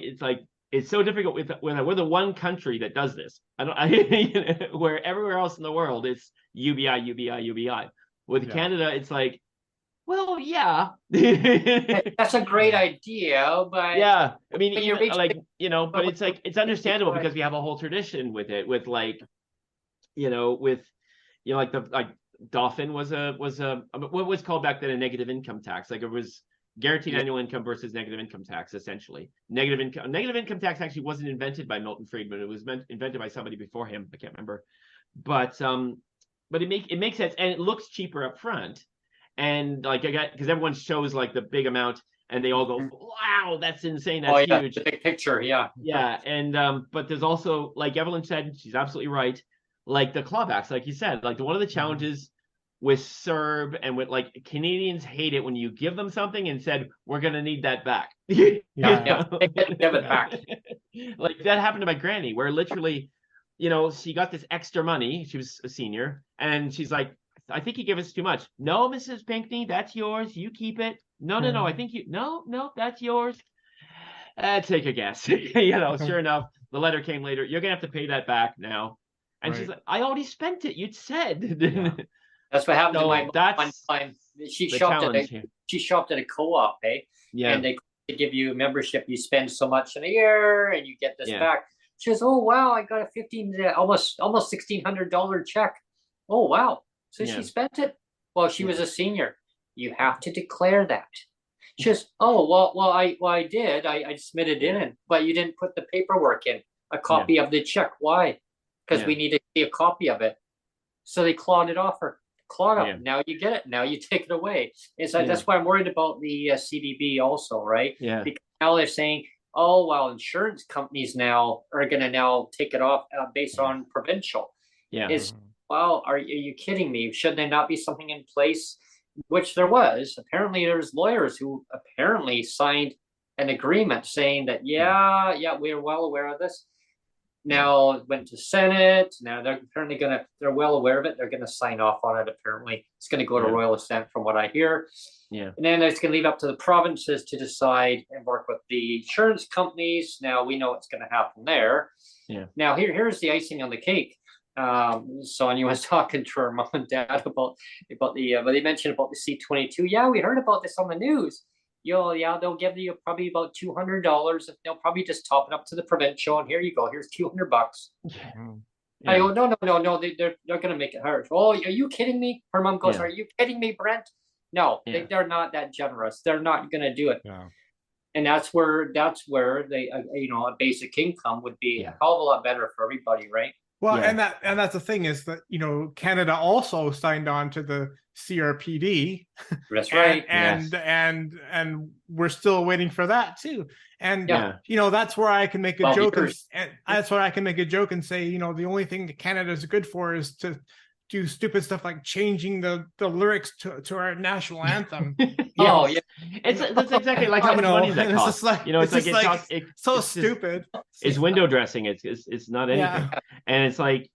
difficult with we're the one country that does this. Where everywhere else in the world it's UBI, UBI, UBI. With Canada, it's like, well, yeah, that's a great idea, but yeah, I mean, even, like but it's like it's understandable because we have a whole tradition with it, with like, like Dauphin was what was called back then a negative income tax. Like it was guaranteed annual income versus negative income tax, essentially. Negative income tax actually wasn't invented by Milton Friedman. It was invented by somebody before him. I can't remember, but it makes sense, and it looks cheaper up front, and like because everyone shows like the big amount, and they all go, wow, that's insane, that's huge. The big picture, yeah, and but there's also, like Evelyn said, she's absolutely right. Like the clawbacks, like you said, like one of the challenges with CERB and with like Canadians hate it when you give them something and said, we're going to need that back. Give it back. Like that happened to my granny, where literally, she got this extra money. She was a senior, and she's like, I think you give us too much. No, Mrs. Pinckney, that's yours. You keep it. No, I think no, that's yours. Take a guess. Sure enough, the letter came later. You're going to have to pay that back now. And she's like, I already spent it. You'd said. That's what happened to my mom one that's time. She shopped at a co-op, Yeah. and they give you a membership. You spend so much in a year, and you get this back. She goes, oh wow, I got a almost $1,600 check. Oh wow. So she spent it. Well, she was a senior. You have to declare that. She goes, oh well I did. I submitted in, but you didn't put the paperwork in. A copy of the check. Why? Because we need to see a copy of it. So they clawed it off her. Clawed up. Now you get it. Now you take it away. And so that's why I'm worried about the CDB also, right? Yeah. Because now they're saying, oh, well, insurance companies now are going to now take it off based on provincial. Yeah. Well, are you kidding me? Should there not be something in place? Which there was. Apparently, there's lawyers who apparently signed an agreement saying that, we're well aware of this. Now it went to Senate. Now they're apparently they're well aware of it. They're gonna sign off on it. Apparently, it's gonna go to Royal Assent, from what I hear. Yeah. And then it's gonna leave up to the provinces to decide and work with the insurance companies. Now we know what's gonna happen there. Yeah. Now here's the icing on the cake. Sonia was talking to her mom and dad about the they mentioned about the C-22. Yeah, we heard about this on the news. They'll give you probably about $200. They'll probably just top it up to the provincial, and here you go. Here's $200. I go, no. They're gonna make it hard. Oh, are you kidding me? Her mom goes, are you kidding me, Brent? No, they're not that generous. They're not gonna do it. And that's where they, a basic income would be a hell of a lot better for everybody, right? Well, and that's the thing is that, Canada also signed on to the CRPD. That's right. And we're still waiting for that too. And that's where I can make a joke, and that's where I can make a joke and say, the only thing that Canada is good for is to do stupid stuff like changing the lyrics to our national anthem. Oh yeah, that's exactly like how much money that costs. It's so stupid. It's window dressing. It's not anything, and it's like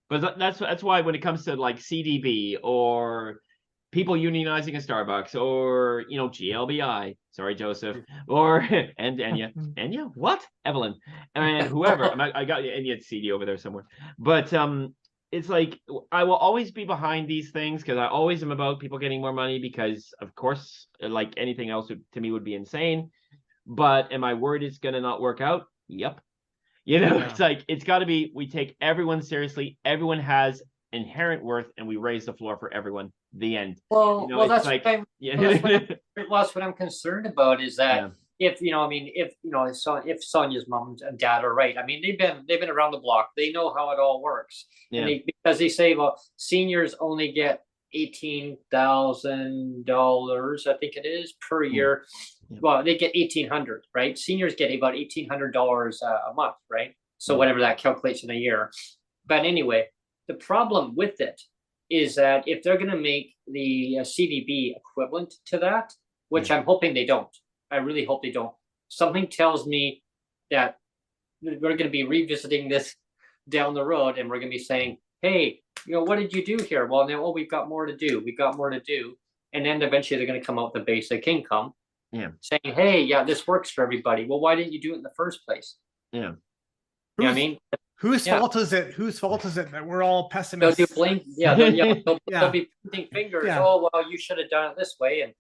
but that's why when it comes to like CDB or people unionizing in Starbucks or GLBI, sorry Joseph, or and Enya, what Evelyn and whoever, I got Enya's CD over there somewhere, but it's like I will always be behind these things because I always am about people getting more money because, of course, like anything else to me would be insane. But am I worried it's going to not work out? Yep. It's like it's got to be we take everyone seriously. Everyone has inherent worth and we raise the floor for everyone. The end. Well, that's like, that's what I'm concerned about is that if Sonia's mom and dad are right, I mean they've been around the block, they know how it all works, and because they say, well, seniors only get $18,000, I think it is, per year. Well, they get $1,800, right? Seniors get about $1,800 a month, right? So whatever that calculates in a year. But anyway, the problem with it is that if they're going to make the CDB equivalent to that, which I'm hoping they don't, I really hope they don't. Something tells me that we're going to be revisiting this down the road, and we're going to be saying, hey, what did you do here? Well, now, we've got more to do. We've got more to do. And then eventually they're going to come out with the basic income, saying, hey, this works for everybody. Well, why didn't you do it in the first place? Yeah. You know what I mean? Whose fault is it? Whose fault is it that we're all pessimists? They'll blame. They'll be pointing fingers. Oh, well, you should have done it this way. And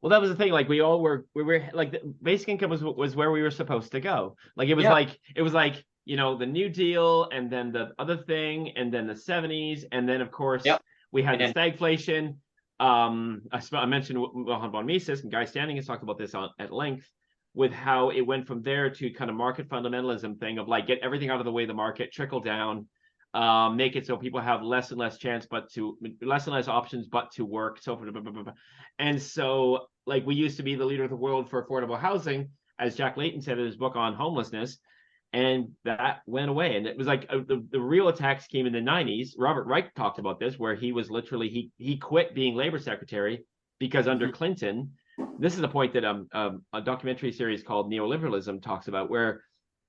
well, that was the thing. Like we were like the basic income was where we were supposed to go. Like it was like the New Deal, and then the other thing, and then the 70s, and then of course we had the stagflation. I mentioned von Mises and Guy Standing has talked about this at length, with how it went from there to kind of market fundamentalism thing of like get everything out of the way of the market, trickle down, make it so people have less and less options but to work, so forth. And so like we used to be the leader of the world for affordable housing, as Jack Layton said in his book on homelessness, and that went away. And it was like the real attacks came in the 90s. Robert Reich talked about this, where he was literally he quit being labor secretary because under Clinton, this is the point that a documentary series called Neoliberalism talks about, where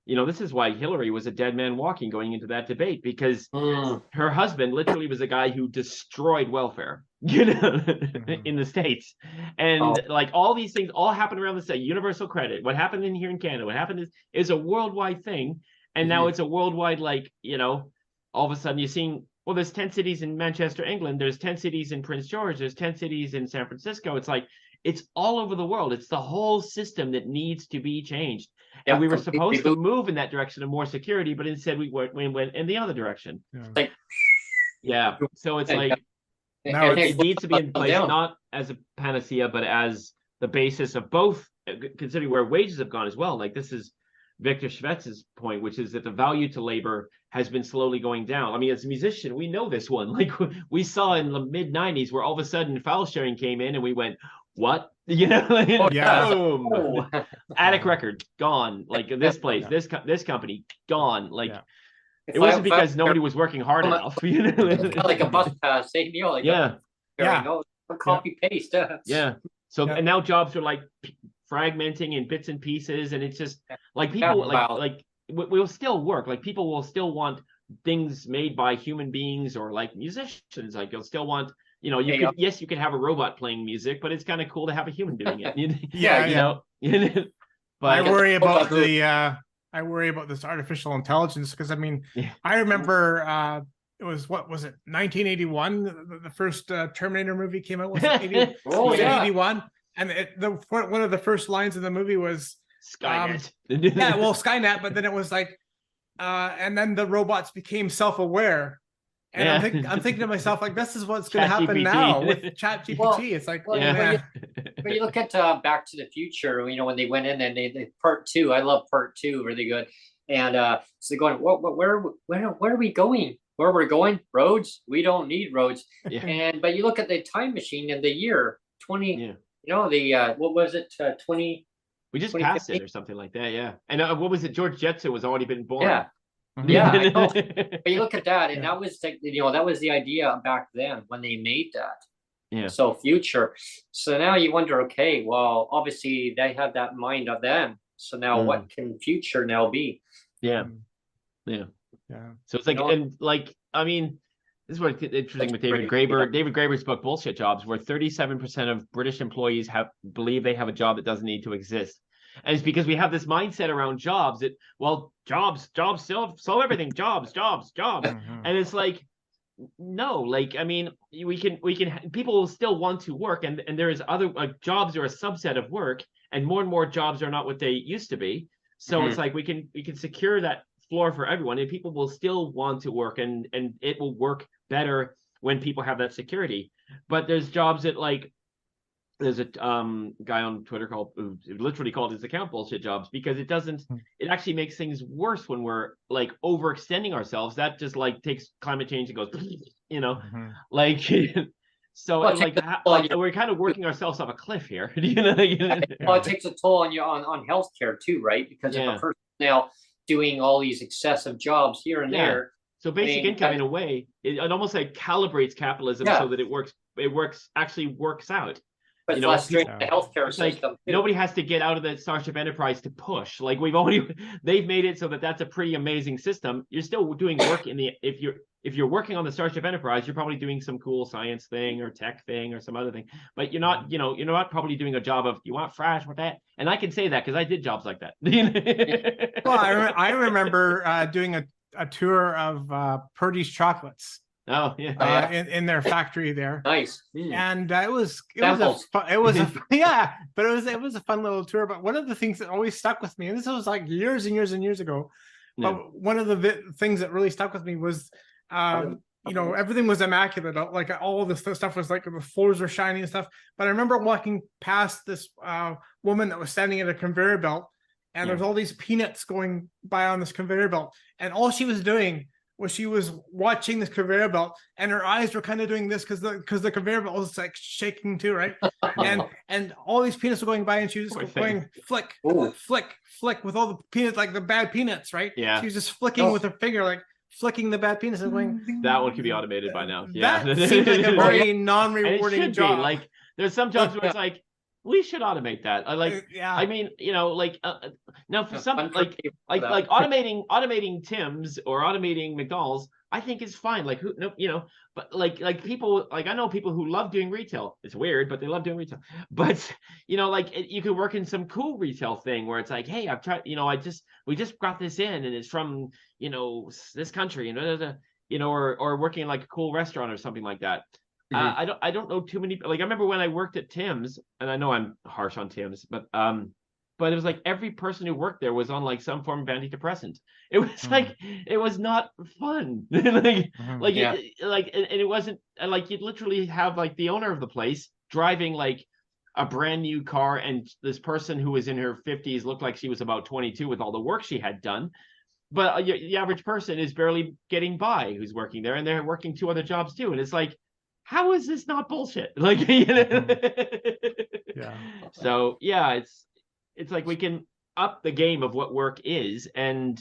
this is why Hillary was a dead man walking going into that debate, because her husband literally was a guy who destroyed welfare in the States, and like all these things all happen around the state. Universal credit, what happened in here in Canada, what happened is a worldwide thing, and now it's a worldwide, like all of a sudden you're seeing, well, there's 10 cities in Manchester, England, there's 10 cities in Prince George, there's 10 cities in San Francisco. It's like it's all over the world. It's the whole system that needs to be changed. And we were supposed to move in that direction of more security, but instead we went in the other direction. So it's like now it needs to be in place, not as a panacea, but as the basis of both, considering where wages have gone as well. Like this is Victor Schwetz's point, which is that the value to labor has been slowly going down. I mean, as a musician, we know this one. Like we saw in the mid 90s where all of a sudden file sharing came in and we went, what? Boom. Attic Records gone. Like this place, this company gone. Like it wasn't because nobody was working hard enough. Like a bus pass, copy paste. So and now jobs are like fragmenting in bits and pieces, and it's just like people like we'll still work. Like people will still want things made by human beings, or like musicians. Like you'll still want. You could have a robot playing music, but it's kind of cool to have a human doing it. But I worry about this artificial intelligence, because I mean, I remember it was 1981 the first Terminator movie came out. Was it 81? And one of the first lines of the movie was Skynet. Skynet, but then it was like and then the robots became self-aware. And I'm thinking to myself, like, this is what's going to happen ChatGPT. now with Chat GPT. Well, it's like, well, Yeah. But you look at Back to the Future, when they went in and they part two, I love part two, really good. And so they're going, where are we going? Where we're going? Roads? We don't need roads. Yeah. But you look at the time machine in the year 20, Yeah. the what was it? 20. We just passed it or something like that. Yeah. And what was it? George Jetson was already been born. Yeah. Yeah, I know. But you look at that, and that was that was the idea back then when they made that. Yeah. So future. So now you wonder, okay, well, obviously they had that in mind of then. So now what can future now be? Yeah. Yeah. Yeah. So it's like, and like, I mean, this is what interesting with David Graeber. Yeah. David Graeber's book, Bullshit Jobs, where 37% of British employees believe they have a job that doesn't need to exist. And it's because we have this mindset around jobs that, well, jobs solve everything. Jobs. And it's like, no, like, I mean, we can people will still want to work, and there is other jobs are a subset of work, and more jobs are not what they used to be. So it's like we can secure that floor for everyone, and people will still want to work, and it will work better when people have that security. But there's jobs that, like, there's a guy on Twitter who literally called his account Bullshit Jobs, because it actually makes things worse when we're like overextending ourselves. That just like takes climate change and goes, like, so Well, like we're kind of working ourselves off a cliff here. Well, it takes a toll on you on healthcare too, right? Because if a person now doing all these excessive jobs here and there. So basic income, in a way, it almost like calibrates capitalism so that it works out. But less strain the healthcare system. Like, nobody has to get out of the Starship Enterprise to push. Like, they've made it so that's a pretty amazing system. You're still doing work if you're working on the Starship Enterprise, you're probably doing some cool science thing or tech thing or some other thing. But you're not, you're not probably doing a job of, you want fresh with that. And I can say that because I did jobs like that. Well, I remember doing a tour of Purdy's chocolates. Oh yeah, in their factory there. Nice. And it was a fun little tour. But one of the things that always stuck with me, and this was like years and years and years ago, but one of the things that really stuck with me was, everything was immaculate. Like all the stuff was like the floors were shiny and stuff. But I remember walking past this woman that was standing at a conveyor belt, and there's all these peanuts going by on this conveyor belt, and all she was doing was she was watching this conveyor belt, and her eyes were kind of doing this because the conveyor belt was like shaking too, right? and all these peanuts were going by, and she was just going flick, flick with all the peanuts, like the bad peanuts, right? Yeah. She was just flicking with her finger, like flicking the bad peanuts and going. That one could be automated by now. Yeah. That seems like a very non-rewarding job. Like, there's some jobs where it's like, we should automate that. I mean, now for some like automating Tim's or automating McDonald's, I think is fine. Like but like people, like I know people who love doing retail. It's weird, but they love doing retail. But you could work in some cool retail thing where it's like, hey, I've tried, we just got this in and it's from this country, or working in like a cool restaurant or something like that. I don't know too many. Like I remember when I worked at Tim's, and I know I'm harsh on Tim's, but it was like every person who worked there was on like some form of antidepressant. It was like it was not fun. And it wasn't like you'd literally have like the owner of the place driving like a brand new car, and this person who was in her 50s looked like she was about 22 with all the work she had done. But the average person is barely getting by who's working there, and they're working 2 other jobs too, and it's like, how is this not bullshit? Like, So it's like we can up the game of what work is, and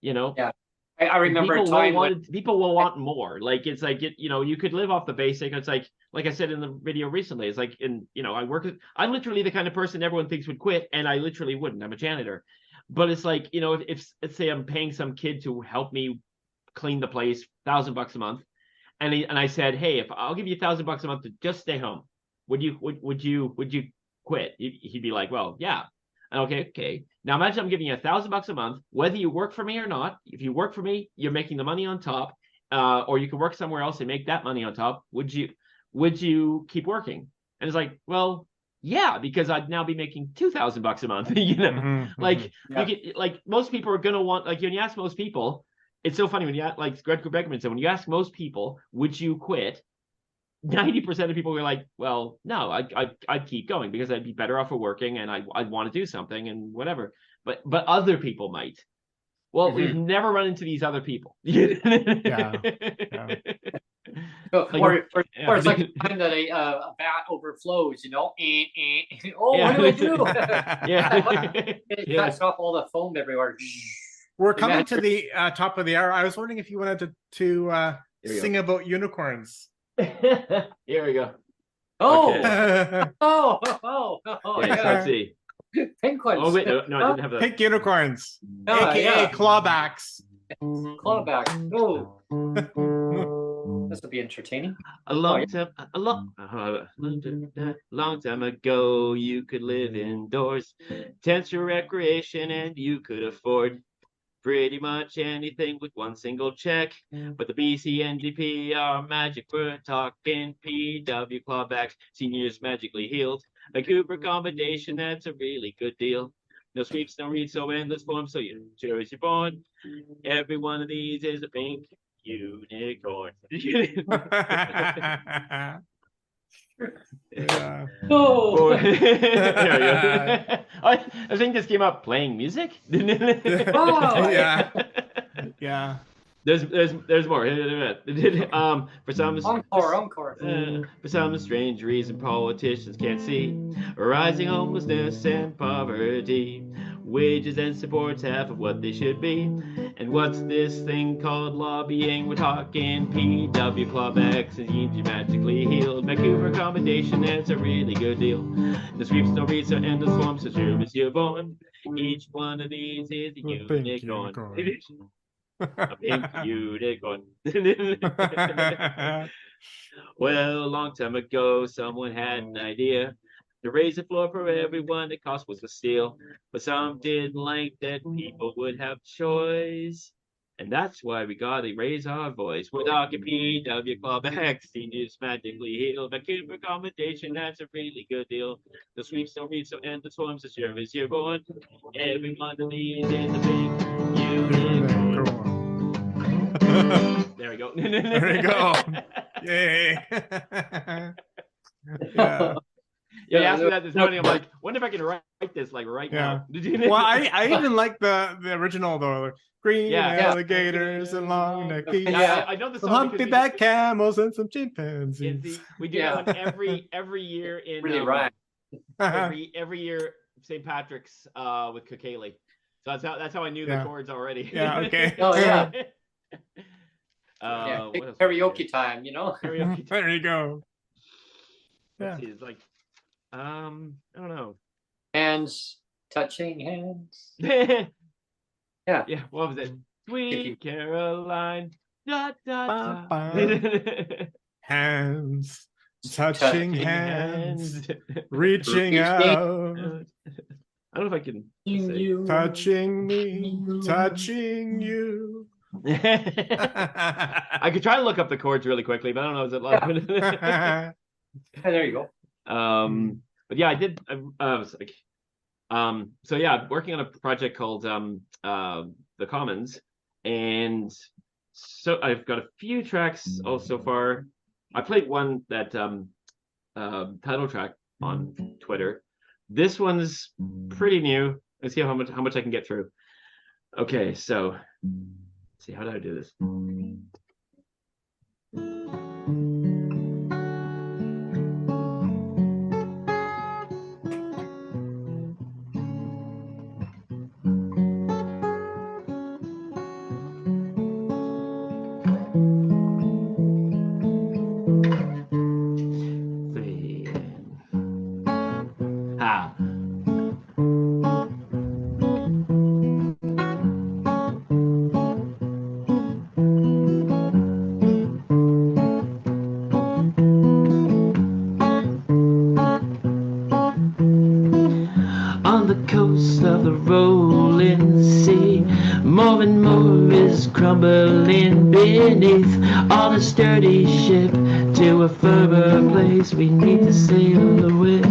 I remember people will want more. Like it's like you could live off the basic. It's like I said in the video recently, it's like I'm literally the kind of person everyone thinks would quit, and I literally wouldn't. I'm a janitor. But it's like, if let's say I'm paying some kid to help me clean the place, $1,000 a month. And I said, hey, if I'll give you $1,000 a month to just stay home, would you quit? He'd be like, well, yeah. And okay. Now imagine I'm giving you $1,000 a month, whether you work for me or not. If you work for me, you're making the money on top, or you can work somewhere else and make that money on top. Would you keep working? And it's like, well, yeah, because I'd now be making $2,000 a month. Like most people are gonna want, like when you ask most people. it's so funny when you like Greg Beckman said, when you ask most people, would you quit? 90% of people were like, well, no, I'd keep going because I'd be better off of working and I'd want to do something and whatever. But other people might. Well, we've never run into these other people. Yeah. Or it's like the time that a vat overflows, you know. What do I do? It cuts off all the foam everywhere. We're coming to the top of the hour. I was wondering if you wanted to sing about unicorns. Here we go. Oh, Okay. oh, Yeah, yeah. Let's see. Pink ones. Oh wait, no, I didn't have that. Pink unicorns, Oh, aka yeah. clawbacks. Clawback. Oh, this will be entertaining. A long time ago, you could live indoors, tents your recreation, and you could afford pretty much anything with one single check. But the BCNDP are magic. We're talking PW clawbacks. Seniors magically healed. A Cooper accommodation, that's a really good deal. No sweeps, no reads, so endless forms, so you choose your born. Every one of these is a pink unicorn. Yeah. Oh, I think this came up playing music. Oh. Yeah. Yeah. There's more. For some encore. For some strange reason, politicians can't see rising homelessness and poverty. Wages and supports half of what they should be. And what's this thing called lobbying? We're talking PW clawbacks and you magically healed. Vancouver accommodation, that's a really good deal. The sweeps, no reads, or endless forms, so sure as you're born. Each one of these is a unicorn. A pink unicorn. Well, a long time ago, someone had an idea to raise the floor for everyone. The cost was a steal, but some didn't like that people would have choice. And that's why we gotta raise our voice. We're talking PW clawbacks, seniors magically healed. Vancouver accommodation, that's a really good deal. The sweeps don't read, so end the forms, as sure as you're born. Every one of these is a big unicorn. There we go. There we go. Yay. Yeah. Yeah, you asked me that this morning. I'm like, wonder if I can write this like right now. Well, I even like the original though. Green alligators and long neck geese. Yeah, I know the song. Humpback camels and some chimpanzees. We do that one every year in really right. every year St. Patrick's with Kokele. So that's how I knew the chords already. Yeah. Okay. Oh yeah. What Karaoke time, you know. Karaoke time. There you go. Yeah. It's like, I don't know. Hands touching hands. Yeah. Yeah. What was it? Sweet Caroline. Da, da, da. Hands touching hands, reaching out. I don't know if I can say. Touching me, touching you. I could try to look up the chords really quickly, but I don't know. Is it like? There you go. But yeah, I did. I was like, so yeah, working on a project called The Commons, and so I've got a few tracks so far. I played one that title track on Twitter. This one's pretty new. Let's see how much I can get through. Okay, so let's see, how do I do this? On the coast of the rolling sea, more and more is crumbling beneath. On a sturdy ship to a firmer place, we need to sail away.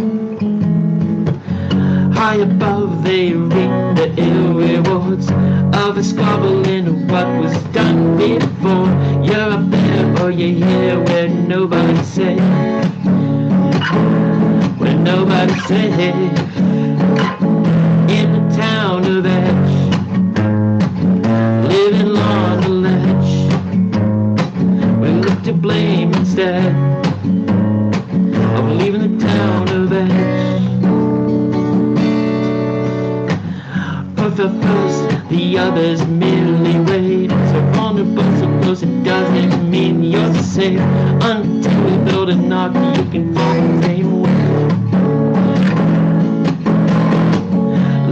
High above they reap the ill rewards of a squabble in what was done before. You're up there or you're here where nobody's safe, where nobody's safe. In the town of Edge, living on the ledge, we look to blame instead of leaving the town of Edge. Puff up first, the others merely wait. So vulnerable, so close, it doesn't mean you're safe. Until we build an ark, you can fall the same way.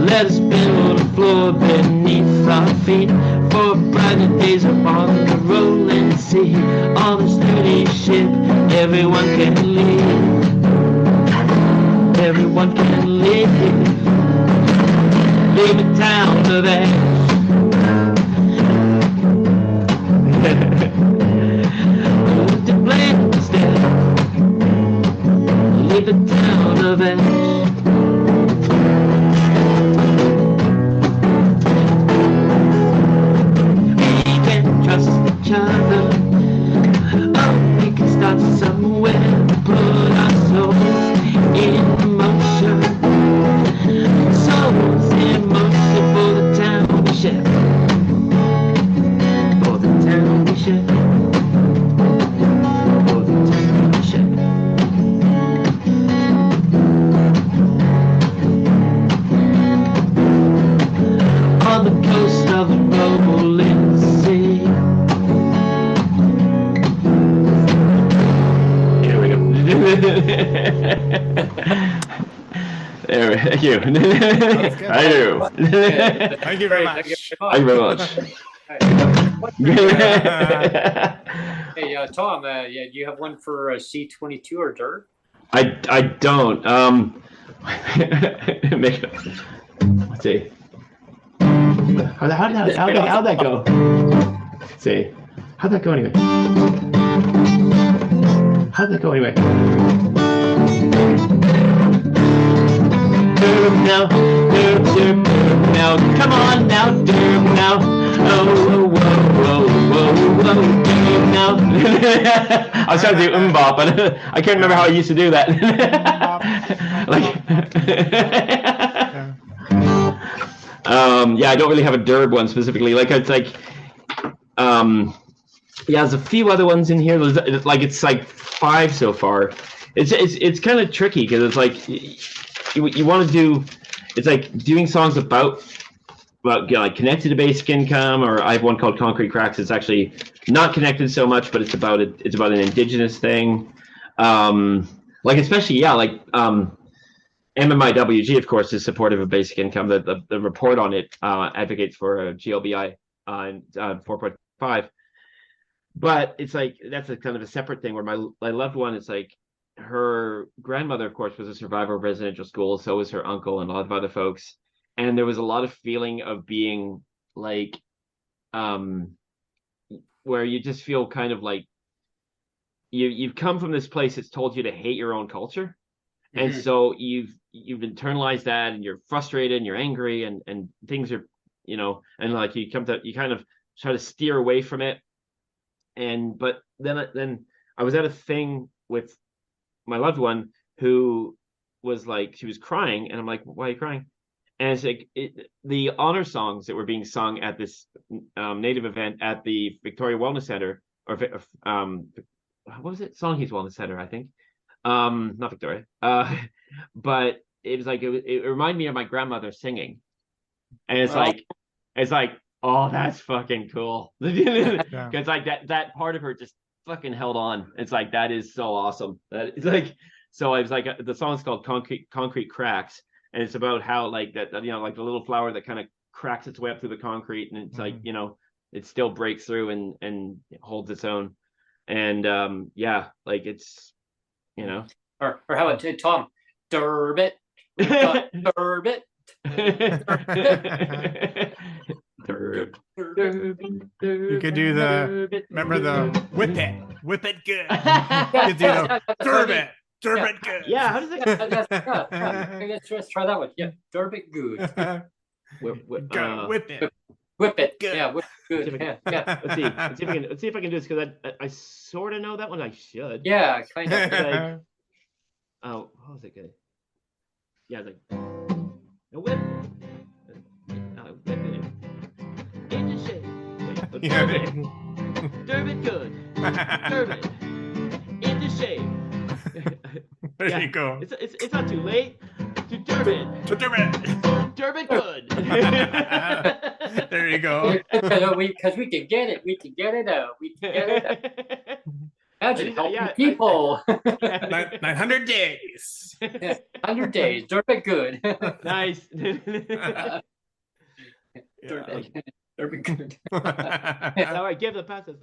Let us build a floor beneath our feet, for brighter days are on the rolling sea. On a sturdy ship, everyone can live. Everyone can live. Leave a town of Edge. Look to blame instead. Leave a town of Edge. Each other. Oh, we can start somewhere, put our souls in motion. Souls in motion for the town we share. For the town we share. For the town we share. On the coast of the rolling sea. There, thank you. I do. Thank you very much. Thank you very much. Hey, Tom, yeah, do you have one for C22 or dirt? I don't. Let's see. How'd that go? Let's see. How'd that go anyway? How'd that go anyway? Derb now, derb, derb, derb now. Come on now, derb now. Oh, whoa, whoa, whoa, whoa, derb now. I was trying to do bop, but I can't remember how I used to do that. Yeah, I don't really have a derb one specifically. Like it's like, yeah, there's a few other ones in here. It's like 5 so far. It's kind of tricky because it's like you want to do. It's like doing songs about like connected to basic income, or I have one called Concrete Cracks. It's actually not connected so much, but it's about it. It's about an indigenous thing. Like especially like MMIWG, of course, is supportive of basic income. The report on it advocates for a GLBI 4.5. But it's like that's a kind of a separate thing where my loved one is like her grandmother, of course, was a survivor of residential school. So was her uncle and a lot of other folks. And there was a lot of feeling of being like, where you just feel kind of like you've come from this place that's told you to hate your own culture. Mm-hmm. And so you've internalized that, and you're frustrated and you're angry, and things are, and like you kind of try to steer away from it. But then I was at a thing with my loved one who was like, she was crying, and I'm like, why are you crying? And it's like the honor songs that were being sung at this Native event at the Victoria Wellness Center, or what was it? Songhees Wellness Center, I think. Not Victoria. But it was like it reminded me of my grandmother singing, and it's like, oh, that's fucking cool. Because like that part of her just fucking held on. It's like, that is so awesome. It's like, so I was like, the song's called Concrete Cracks, and it's about how like that like the little flower that kind of cracks its way up through the concrete, and it's like, it still breaks through and holds its own. And yeah, like it's, or how about Tom, Durbit, Durbit. You could do remember the whip it good. You could do the Durbit, Turbot good. Yeah, how does it? Let's try that one. Yeah, turbot good. Whip it. Whip it. Good. Yeah, whip it good. Yeah. Let's see if I can do this because I sort of know that one. I should. Yeah, kind of. Like, oh, what was it good? Yeah, it's like a whip. Whip it into shape. Wait, turbot good. Turbot into shape. There you go. It's not too late to turbot. Turbot good. There you go. Because we can get it. We can get it out. We can get it out. Imagine helping people. 900 days. 100 days. Turbot good. Nice. Turbot good. All right, give the pass a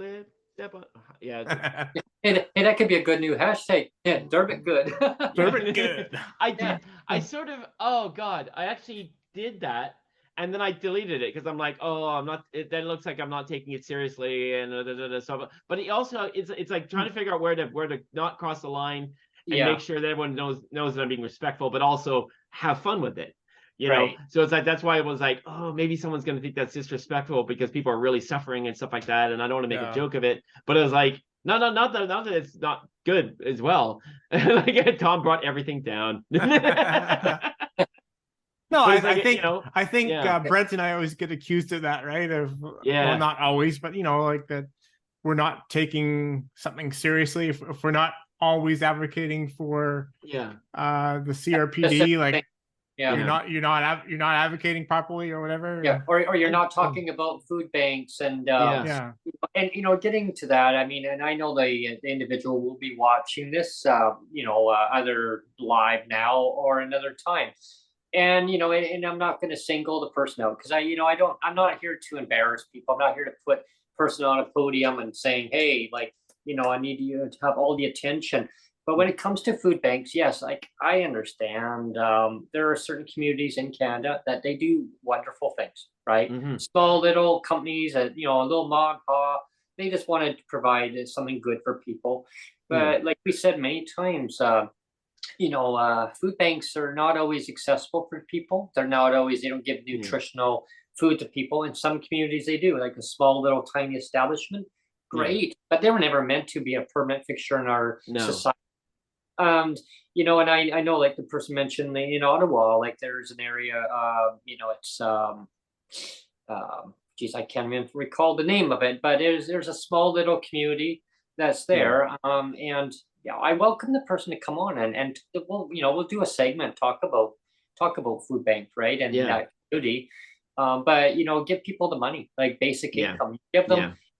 step on. Yeah. Hey, that could be a good new hashtag. Yeah, Turbot good. Turbot good. I did. I sort of. Oh God, I actually did that, and then I deleted it because I'm like, oh, I'm not. That looks like I'm not taking it seriously, and so. But it also, it's like trying to figure out where to not cross the line and make sure that everyone knows that I'm being respectful, but also have fun with it. You know, so it's like that's why it was like, oh, maybe someone's gonna think that's disrespectful because people are really suffering and stuff like that, and I don't want to make a joke of it. But it was like, no, not that it's not good as well. Like Tom brought everything down. No, I think Brent and I always get accused of that, right? Well, not always, but like that we're not taking something seriously if we're not always advocating for the CRPD, like. Yeah. You're not advocating properly or whatever. Yeah, or you're not talking about food banks and and getting to that. I mean, and I know the individual will be watching this, either live now or another time. And and I'm not going to single the person out because I'm not here to embarrass people. I'm not here to put person on a podium and saying, hey, like I need you to have all the attention. But when it comes to food banks, yes, like I understand there are certain communities in Canada that they do wonderful things, right? Small little companies that, a little mom and pop, they just want to provide something good for people. But like we said many times, food banks are not always accessible for people. They're not always, they don't give nutritional food to people. In some communities they do, like a small little tiny establishment. Great. But they were never meant to be a permanent fixture in our society. And I know, like the person mentioned in Ottawa, like there's an area, it's I can't even recall the name of it, but there's a small little community that's there. And I welcome the person to come on and we'll do a segment, talk about food banks, right? And that community. But give people the money, like basic income.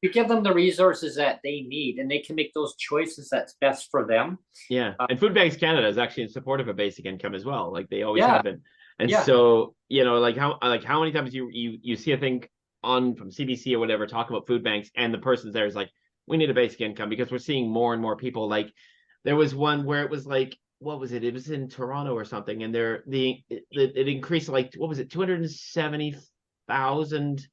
You give them the resources that they need, and they can make those choices that's best for them. Yeah, and Food Banks Canada is actually in support of a basic income as well. Like they always have been. And so like how many times you see a thing on from CBC or whatever talk about food banks, and the person's there is like, we need a basic income, because we're seeing more and more people. Like there was one where it was like, what was it? It was in Toronto or something, and it increased like, what was it, 270,000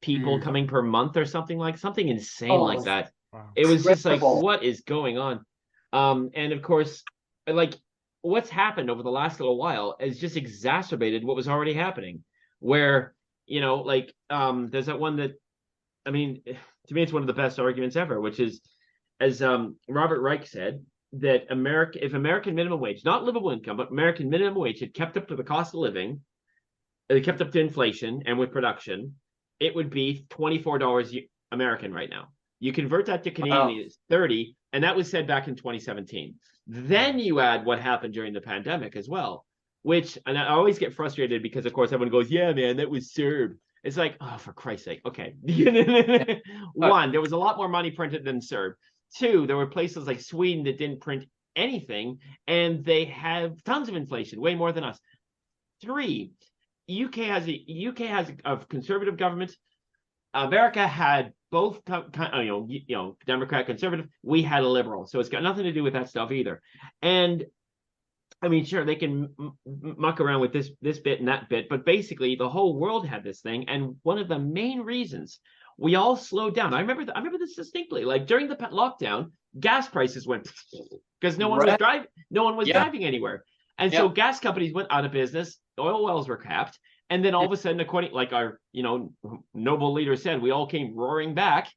people coming per month or something insane like that. Wow. It was just like, what is going on? And of course, like what's happened over the last little while has just exacerbated what was already happening, where there's that one that, I mean, to me it's one of the best arguments ever, which is, as Robert Reich said, that if American minimum wage, not livable income, but American minimum wage had kept up to the cost of living, it kept up to inflation and with production, it would be $24 American right now. You convert that to Canadian, it's 30, and that was said back in 2017. Then you add what happened during the pandemic as well, which, and I always get frustrated because, of course, everyone goes, yeah, man, that was CERB. It's like, oh, for Christ's sake, okay. One, there was a lot more money printed than CERB. Two, there were places like Sweden that didn't print anything, and they have tons of inflation, way more than us. Three, UK has a conservative government. America had both, Democrat, conservative. We had a liberal, so it's got nothing to do with that stuff either. And I mean, sure, they can muck around with this bit and that bit, but basically the whole world had this thing. And one of the main reasons we all slowed down, I remember this distinctly. Like during the lockdown, gas prices went because no one was driving anywhere. And so Yep. gas companies went out of business, oil wells were capped, and then all of a sudden, according like our noble leader said, we all came roaring back.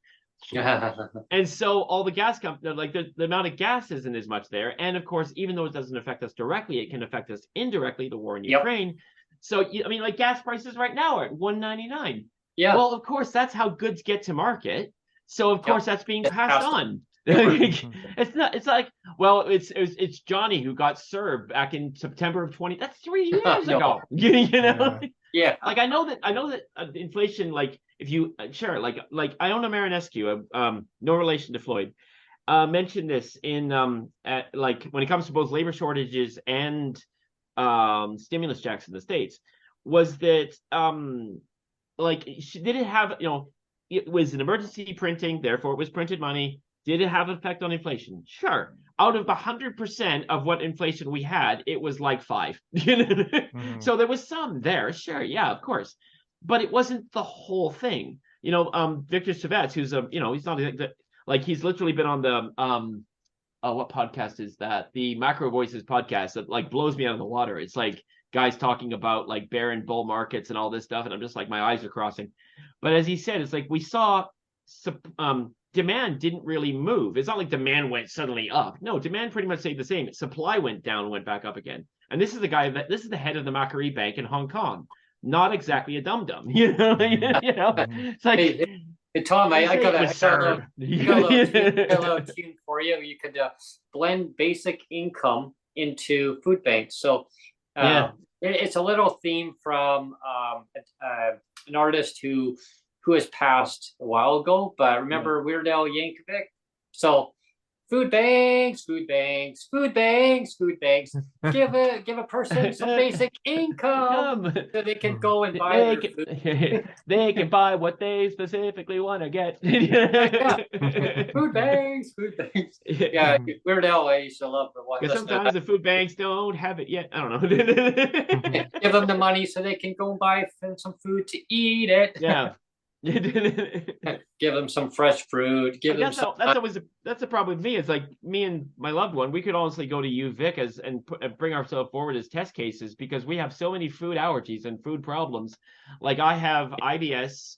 And so all the gas companies, like the amount of gas isn't as much there. And of course, even though it doesn't affect us directly, it can affect us indirectly, the war in Yep. Ukraine. So, I mean, like gas prices right now are at $1.99. Yeah. Well, of course, that's how goods get to market. So, of course, that's being passed on. It's not. It's like, well, it's Johnny who got served back in September of 20. That's 3 years ago. Yeah. Like I know that inflation. Like if you sure, like Iona Marinescu, no relation to Floyd, mentioned this in like when it comes to both labor shortages and stimulus checks in the States, was that like did it have it was an emergency printing, therefore it was printed money. Did it have an effect on inflation? Sure. Out of 100% of what inflation we had, it was like 5. So there was some there, sure, yeah, of course, but it wasn't the whole thing. Victor Savets, who's he's not like he's literally been on the what podcast is that? The Macro Voices podcast that like blows me out of the water. It's like guys talking about like bear and bull markets and all this stuff, and I'm just like my eyes are crossing. But as he said, it's like we saw demand didn't really move. It's not like demand went suddenly up. No, demand pretty much stayed the same. Supply went down and went back up again. And this is the head of the Macquarie Bank in Hong Kong. Not exactly a dum-dum, It's like, hey, Tom, I got a little tune for you. You could blend basic income into food banks. So it's a little theme from an artist who has passed a while ago, but remember Weird Al Yankovic? So food banks, food banks, food banks, food banks. Give a person some basic income so they can go and buy their food. They can buy what they specifically want to get. Food banks, food banks. Yeah, Weird Al, I used to love the one. Because sometimes the food banks don't have it yet. I don't know. Give them the money so they can go and buy some food to eat it. Yeah. Give them some fresh fruit. That's the problem with me. It's like me and my loved one. We could honestly go to you, Vic, and bring ourselves forward as test cases because we have so many food allergies and food problems. Like I have IBS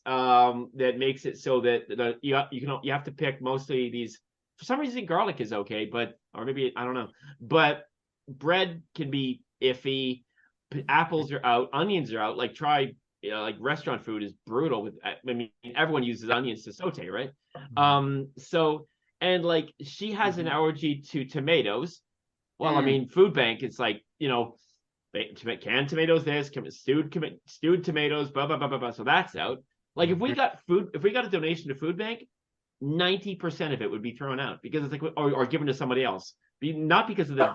that makes it so that you have to pick mostly these. For some reason, garlic is okay, or maybe I don't know. But bread can be iffy. Apples are out. Onions are out. Like try. Like restaurant food is brutal I mean, everyone uses onions to saute, right? So, and like she has an allergy to tomatoes. Well, I mean, food bank, it's like, canned tomatoes, stewed tomatoes, blah, blah, blah, blah, blah. So that's out. Like if we got a donation to food bank, 90% of it would be thrown out because it's like, or given to somebody else. Not because of the,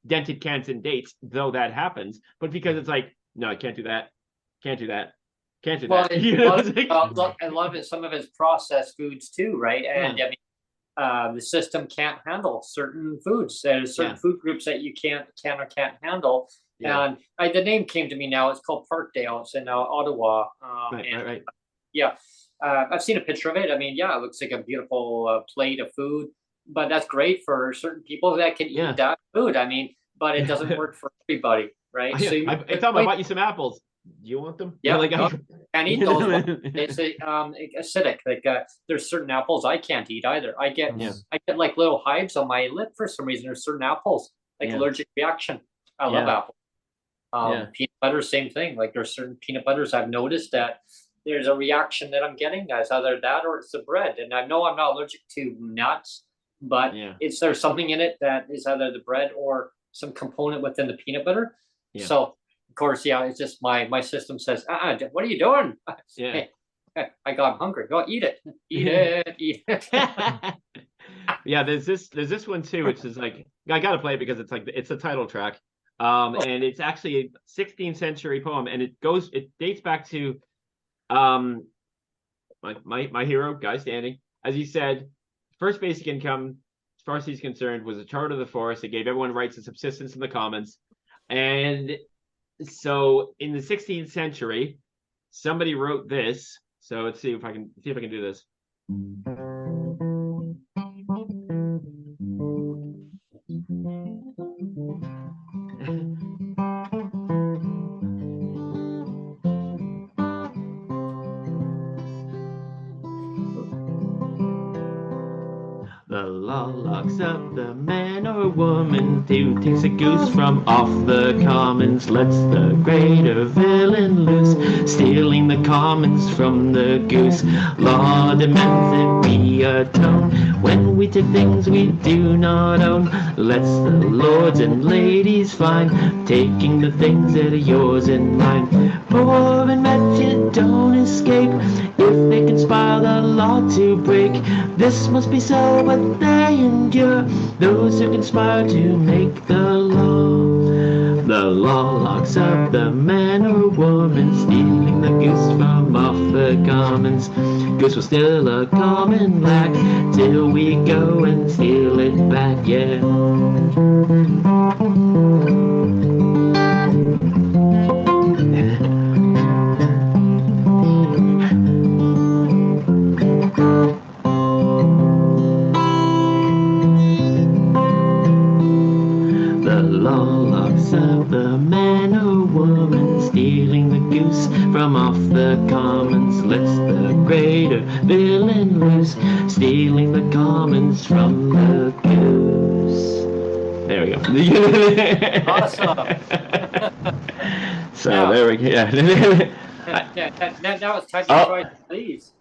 dented cans and dates, though that happens, but because it's like, no, I can't do that. Can't do that. Can't do that. I love it. Some of it's processed foods too, right? And I mean, the system can't handle certain foods. There's certain food groups that you can or can't handle. Yeah. And the name came to me now. It's called Parkdale. It's in Ottawa. Right. Yeah. I've seen a picture of it. I mean, it looks like a beautiful plate of food, but that's great for certain people that can eat that food. I mean, but it doesn't work for everybody, right? I bought you some apples. Do you want them? Yeah, can't eat those. It's acidic. Like there's certain apples I can't eat either. I get like little hives on my lip for some reason. There's certain apples, like allergic reaction. I love apples. Peanut butter, same thing. Like there's certain peanut butters I've noticed that there's a reaction that I'm getting. It's either that or it's the bread. And I know I'm not allergic to nuts, but there's something in it that is either the bread or some component within the peanut butter. Yeah. So. Of course, it's just my system says, what are you doing? Hey, I got hungry. Go eat it. Eat it. Yeah, there's this one too, which is like I gotta play it because it's like it's a title track. And it's actually a 16th century poem, and it dates back to my hero, Guy Standing. As he said, first basic income, as far as he's concerned, was a charter of the forest. It gave everyone rights of subsistence in the commons. And so in the 16th century, somebody wrote this. So let's see if I can do this. law locks up the man or woman who takes a goose from off the commons, lets the greater villain loose, stealing the commons from the goose. Law demands that we atone when we take things we do not own, lets the lords and ladies find taking the things that are yours and mine. Poor and wretched don't escape if they conspire the law to break. This must be so, but they endure those who conspire to make the law. The law locks up the man or woman stealing the goose from off the commons. Goose was still a common black till we go and steal it back, yeah. The law locks up the man or woman stealing the goose from off the commons, lets the greater villain loose, stealing the commons from the goose. There we go. Awesome. So Now- there we go. Yeah. That was touching Oh. choice, please.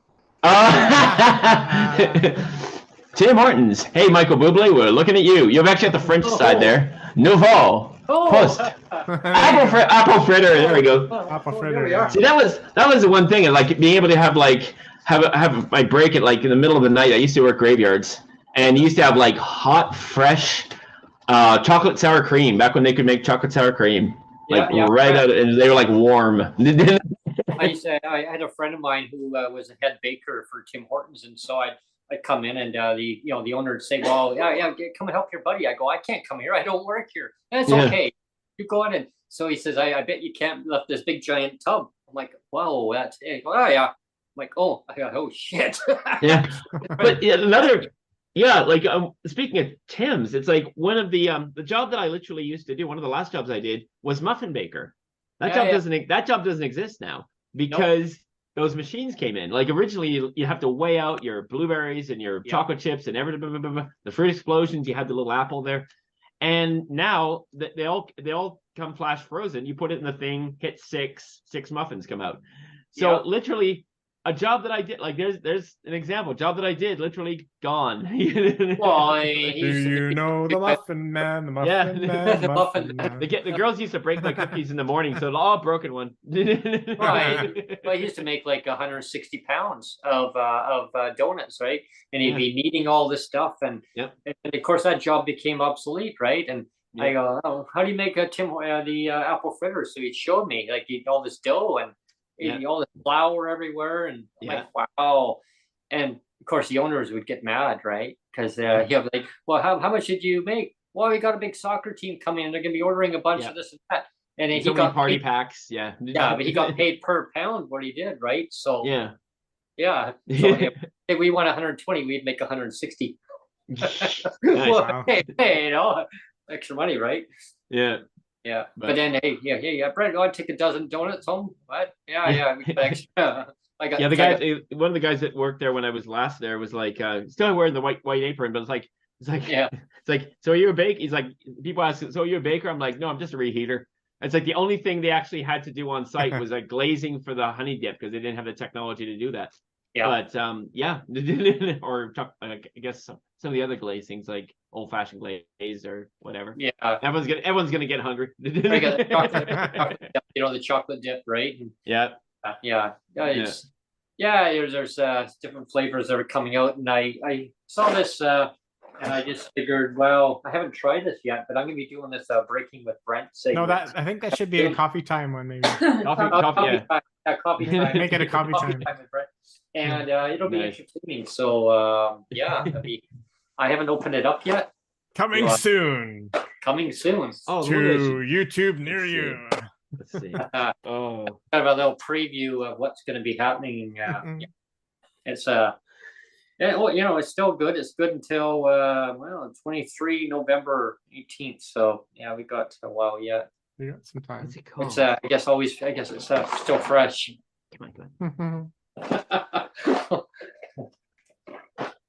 Tim Hortons. Hey, Michael Bublé, we're looking at you. You're actually at the French side there. Nouveau. Post. Apple fritter. There we go. Apple There fritter, we are. yeah. See, that was the one thing, like being able to have my break at like in the middle of the night. I used to work graveyards, and you used to have like hot, fresh chocolate sour cream back when they could make chocolate sour cream, like right out, and they were like warm. I had a friend of mine who was a head baker for Tim Hortons, and so I'd come in and the owner would say, "Well, come and help your buddy." I go, "I can't come here. I don't work here." That's okay. You go in. And so he says, I bet you can't lift this big giant tub. I'm like, "Wow, that's it." Oh yeah. I'm like, oh shit. Yeah, but speaking of Tim's, it's like one of the job that I literally used to do. One of the last jobs I did was muffin baker. That job doesn't exist now because those machines came in. Like originally, you have to weigh out your blueberries and your chocolate chips and everything. The fruit explosions. You had the little apple there, and now they all come flash frozen. You put it in the thing, hit six muffins come out. So literally, a job that I did, like there's an example. Job that I did, literally gone. Well, Do you know the Muffin Man? The Muffin Man. The Muffin Man. The girls used to break my cookies in the morning, so they're all broken one. Right. Well, I used to make like 160 pounds of donuts, right? And he'd be kneading all this stuff, and of course that job became obsolete, right? And I go, "Oh, how do you make a the apple fritter?" So he showed me like all this dough and all this flour everywhere, and I'm like, wow. And of course the owners would get mad, right? Because he'll be like, "Well, how much did you make?" "Well, we got a big soccer team coming in. They're gonna be ordering a bunch of this and that." And then he got party paid, packs, but he got paid per pound what he did, right? So yeah. So if we want 120, we'd make 160. Well, Wow. hey, extra money, right? Yeah. Yeah, but then Brent, I'd take a dozen donuts home. What? We got extra. I got one of the guys that worked there when I was last there was like still wearing the white apron, but it's like so are you a baker? He's like, people ask, so are you a baker? I'm like, no, I'm just a reheater. It's like the only thing they actually had to do on site was like glazing for the honey dip because they didn't have the technology to do that. But or I guess some of the other glazings like old-fashioned glaze or whatever. Yeah, everyone's gonna get hungry. The chocolate dip, right? There's different flavors that are coming out, and I saw this and I just figured, well, I haven't tried this yet, but I'm gonna be doing this breaking with Brent segment. No, I think that should be a coffee time one, maybe. Coffee time. Make it a coffee time. With Brent. And it'll be entertaining. So I haven't opened it up yet. Coming soon. Coming soon. To YouTube near you. Let's see. Kind of a little preview of what's going to be happening. It's it's still good. It's good until 23 November 18th. So we got a while yet. We got some time. What's it called? It's I guess it's still fresh. Come on.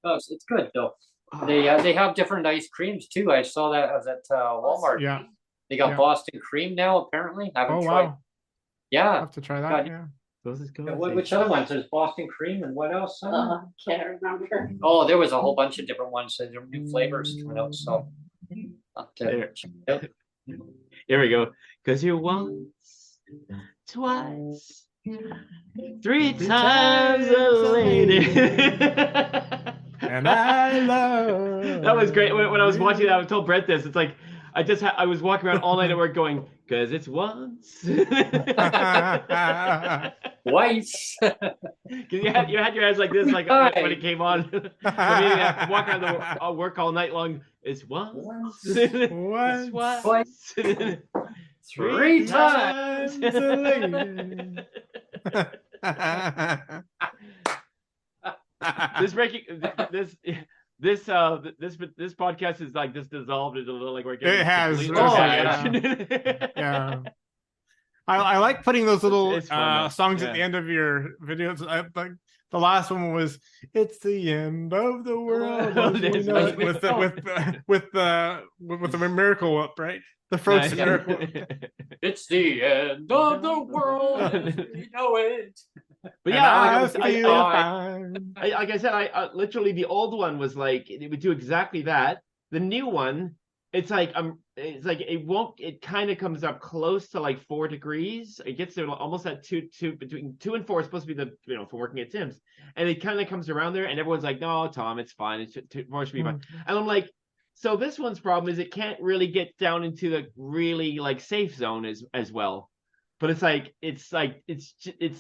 It's good though. They have different ice creams too. I saw that. I was at Walmart. Yeah. They got Yeah. Boston cream now. Apparently, I haven't Oh tried. wow. Yeah. I'll have to try that. God. Yeah. Those is good. Which other ones? There's Boston cream and what else? Can't remember. Oh, there was a whole bunch of different ones. So there were new flavors coming out. So There. Here we go. Cause you're once, twice, three times a lady. And I love. That was great. When I was watching that, I told Brent this. It's like I was walking around all night at work going, cause it's once. twice. Cause you had your hands like this, like when it came on. I mean, I walk around the work all night long. It's once. Once. Twice. Three times. a lady. This podcast is like this dissolved into a little like we're getting It has. completely Oh, Yeah. I like putting those little It's fun, though. songs Yeah. at the end of your videos. Like the last one was "It's the end of the world" Oh, as we there's know one. it, with the miracle whip, right? The Frozen Nice. miracle whip. It's the end of the world. You know it. But And yeah, I feel fine. like I said, I literally the old one was like it would do exactly that. The new one, it's like it won't. It kind of comes up close to like 4 degrees. It gets there almost at two between 2 and 4 is supposed to be the for working at Tim's, and it kind of comes around there, and everyone's like, "No, Tom, it's fine. It's 4 should be fine." And I'm like, so this one's problem is it can't really get down into the really like safe zone as well. But it's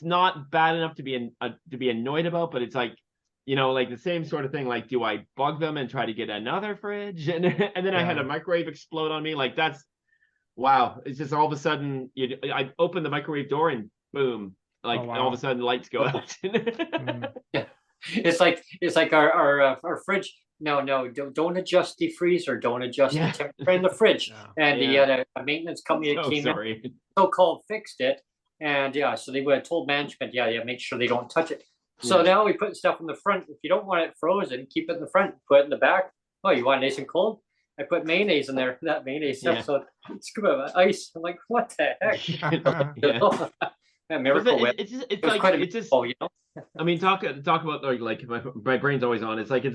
not bad enough to be annoyed about, but it's like, like the same sort of thing. Like, do I bug them and try to get another fridge? And then I had a microwave explode on me. Like that's, wow. It's just all of a sudden I open the microwave door and boom, like all of a sudden lights go out. Yeah. It's like our fridge. No, don't adjust the freezer. Don't adjust the temperature in the fridge. And the maintenance company that came in, so-called fixed it. And so they would have told management, make sure they don't touch it. So now we put stuff in the front. If you don't want it frozen, keep it in the front. Put it in the back. Oh, you want it nice and cold? I put mayonnaise in there. That mayonnaise stuff. So scoop of ice. I'm like, what the heck? That miracle whip. It's just you know. I mean, talk about like my brain's always on. It's like I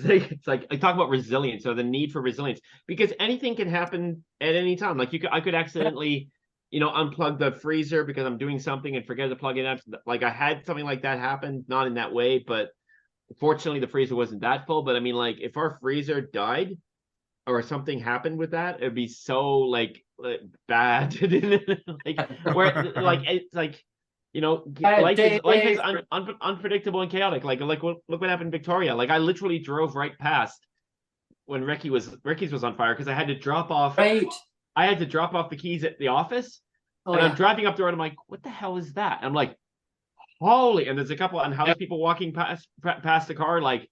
talk about resilience or the need for resilience because anything can happen at any time. Like I could accidentally, unplug the freezer because I'm doing something and forget to plug it up. Like I had something like that happen, not in that way, but fortunately the freezer wasn't that full. But I mean, like if our freezer died or something happened with that, it'd be so like bad. It's like. Life is unpredictable and chaotic. Like look what happened in Victoria. Like I literally drove right past when Ricky's was on fire because I had to drop off. Right. I had to drop off the keys at the office, and I'm driving up the road. I'm like, what the hell is that? And I'm like, holy! And there's a couple unhoused people walking past the car. Like,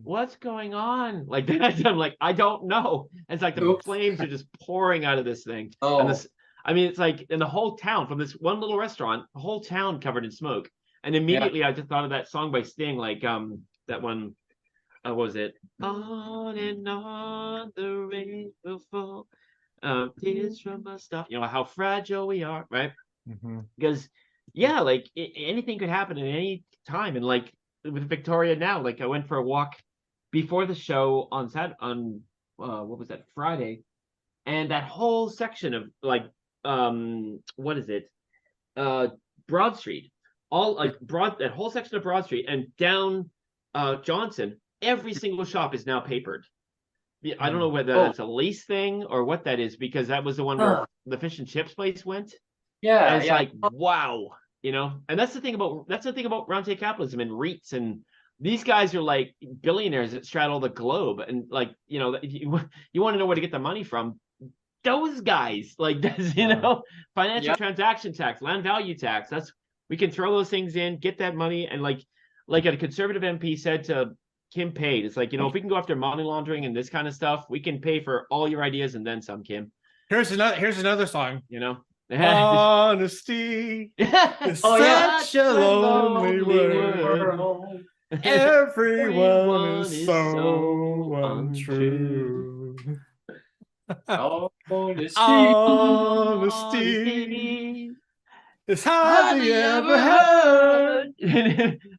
what's going on? Like that. I'm like, I don't know. It's like the flames are just pouring out of this thing. Oh. And this. I mean, it's like in the whole town from this one little restaurant, the whole town covered in smoke. And immediately I just thought of that song by Sting, like that one, what was it? On and on the rain will fall, tears from a star. How fragile we are, right? Because like anything could happen at any time. And like with Victoria now, like I went for a walk before the show on what was that, Friday, and that whole section of like. What is it? Broad Street, all like that whole section of Broad Street and down Johnson, every single shop is now papered. I don't know whether that's a lease thing or what that is because that was the one where the fish and chips place went. Yeah, and it's like wow, and that's the thing about round table capitalism and REITs and these guys are like billionaires that straddle the globe and like if you want to know where to get the money from. Those guys like this, financial transaction tax, land value tax. We can throw those things in, get that money, and like a conservative MP said to Kim Pate, it's like if we can go after money laundering and this kind of stuff, we can pay for all your ideas and then some. Kim, here's another song. Honesty is such a lonely world. Everyone is so untrue. Honesty is hardly ever heard.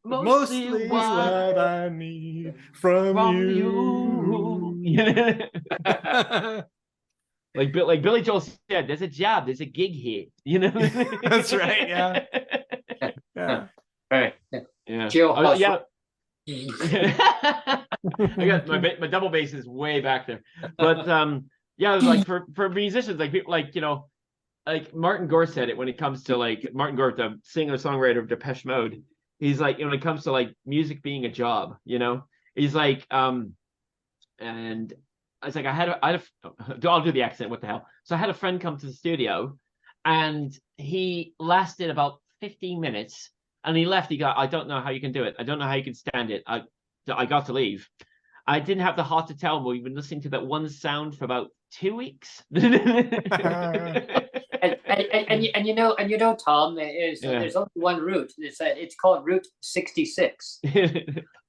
Mostly what I need from you. Like Billy Joel said, there's a job, there's a gig here. That's right. Yeah. Yeah. All right. Yeah. Jailhouse. Yeah. I got my double bass is way back there, but yeah, it was like for musicians, like people, like like Martin Gore said it when it comes to like Martin Gore, the singer songwriter of Depeche Mode. He's like, when it comes to like music being a job, he's like, and it's like I'll do the accent. What the hell? So I had a friend come to the studio, and he lasted about 15 minutes. And he left. He got, I don't know how you can do it. I don't know how you can stand it. I got to leave. I didn't have the heart to tell him we've been listening to that one sound for about 2 weeks. and you know, Tom, there's only one route. It's called Route 66.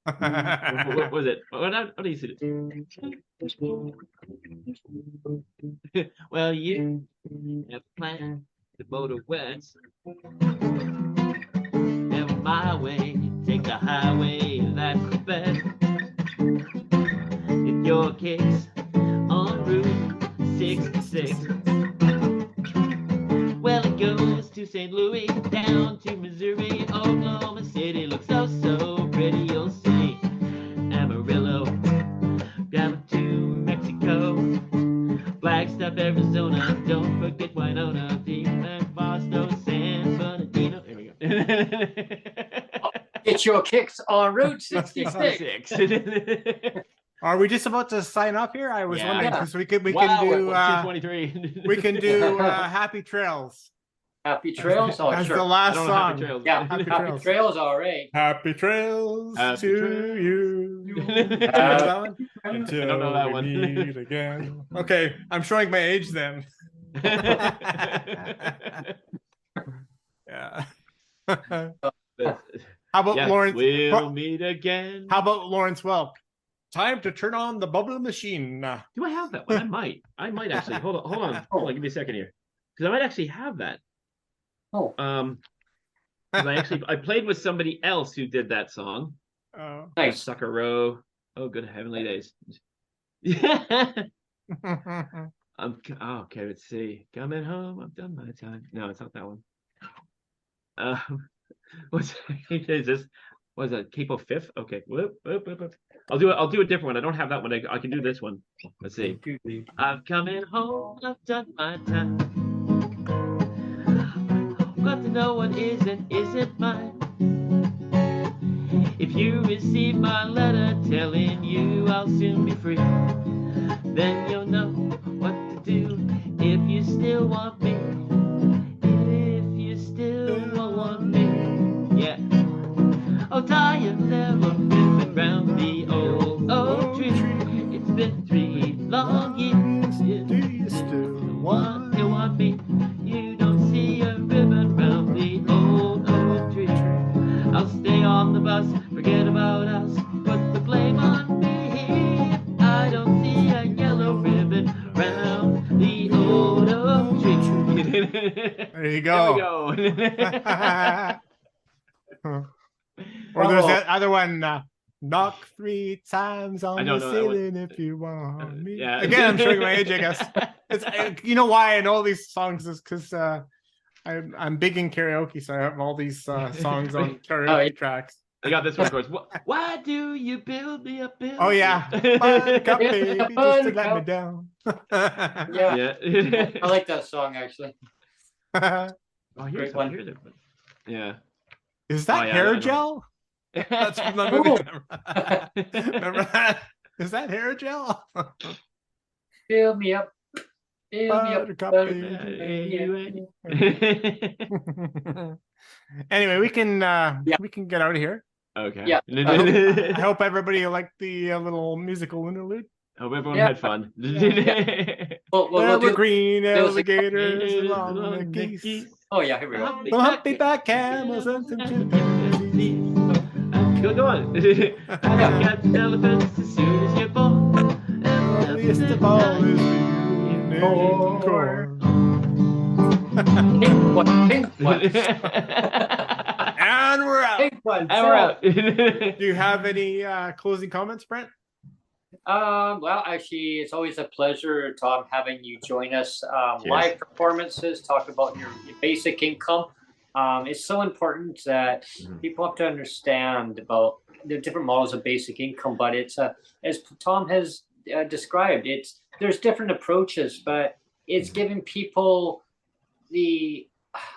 What was it? What do you see? Well, you have planned the motor west. My way, take the highway, that's the best. If your kicks on Route 66, well, it goes to St. Louis, down to Missouri, Oklahoma City looks so pretty, you'll see. Amarillo, down to Mexico, Flagstaff, Arizona, don't forget Winona, Deep and Boston, San Bernardino. There we go. Get your kicks on Route 66. Are we just about to sign up here? I was wondering because we can do 2:23. we can do Happy Trails. Happy Trails. Oh, as sure. the last song. Yeah, Happy Trails. All right. Happy Trails Happy to trails. you. Do you know that one? Until I don't know that we one. meet again. Okay, I'm showing my age then. Yeah. How about Lawrence? We'll meet again. How about Lawrence Welk? Time to turn on the bubble machine. Do I have that one? I might actually. Hold on. Give me a second here, because I might actually have that. Oh. 'Cause I played with somebody else who did that song. Oh. Nice. Sucker Row. Oh, good heavenly days. Yeah. Okay, let's see. Coming home, I've done my time. No, it's not that one. What's is this? Was it Capo Fifth? Okay. Whoop. I'll do a different one. I don't have that one. I can do this one. Let's see. I'm coming home, I've done my time. Got to know what is and isn't mine. If you receive my letter telling you I'll soon be free, then you'll know what to do if you still want me. If you still want me, yeah. Oh, tie a little ribbon round the old oak tree. It's been 3 long years. Do you still want me? You don't see a ribbon round the old oak tree. I'll stay on the bus, forget about us, put the blame on me. I don't see a yellow ribbon round the old oak tree. There you go. There we go. Or there's that other one, knock 3 times on the ceiling if you want me. Yeah. Again, I'm showing my age, I guess. You know why I know all these songs is because I'm big in karaoke, so I have all these songs on karaoke tracks. I got this one, of course. Why do you build me a building? Oh yeah, Buttercup baby, just to let me down. Yeah. I like that song actually. Oh, here's Great one. one. Here's it. Yeah. Is that hair gel? That's from the movie. Remember that? Is that hair gel? Fill me up. Buttercup baby. Anyway, we can get out of here. Okay. Yeah. I hope everybody liked the little musical interlude. Hope everyone had fun. We'll do green there was a- alligators along the geese. Oh yeah, here we go. Humpback camels and some chimpanzees. Go on. Cats, elephants, as soon as you're born. Loveliest of all is the unicorn. Pink one, pink one, And we're out. pink one. And we're out. Do you have any closing comments, Brent? Well, actually, it's always a pleasure, Tom, having you join us. Cheers. Live performances, talk about your basic income. It's so important that people have to understand about the different models of basic income. But it's as Tom has described, there's different approaches, but it's giving people the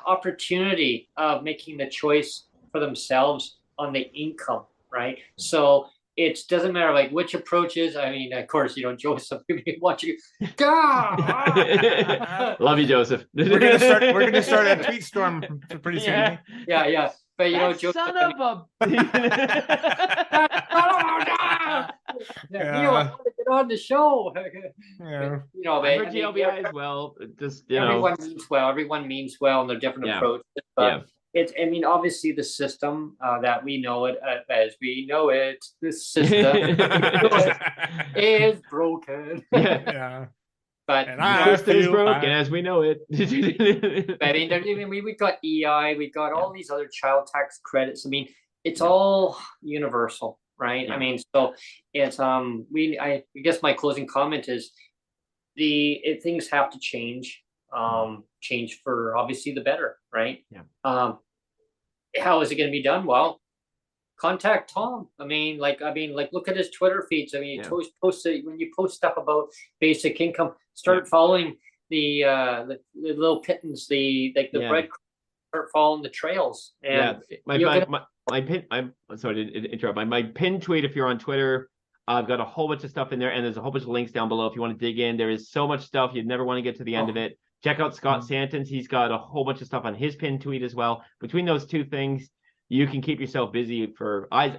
opportunity of making the choice for themselves on the income, right? So it doesn't matter like which approach is. I mean, of course, Joseph, we want you. Love you, Joseph. We're gonna start a tweet storm pretty soon. Yeah. But Joseph, son of a. I want to get on the show. Yeah. But, For GLBI as well. Just everyone means well in their different approaches. But it's, obviously the system that we know it as we know it, the system is broken. Yeah. But the system is broken as we know it. we've got EI, we've got all these other child tax credits. It's all universal, right? Yeah. So it's I guess my closing comment is things have to change. Change for obviously the better, right? Yeah. How is it going to be done? Well, contact Tom. Look at his Twitter feeds. Post when you post stuff about basic income, start following the little pittance, the bread. Start following the trails. And my pin. I'm sorry to interrupt. My pin tweet. If you're on Twitter, I've got a whole bunch of stuff in there, and there's a whole bunch of links down below if you want to dig in. There is so much stuff you'd never want to get to the end of it. Check out Scott Santon's. He's got a whole bunch of stuff on his pin tweet as well. Between those two things, you can keep yourself busy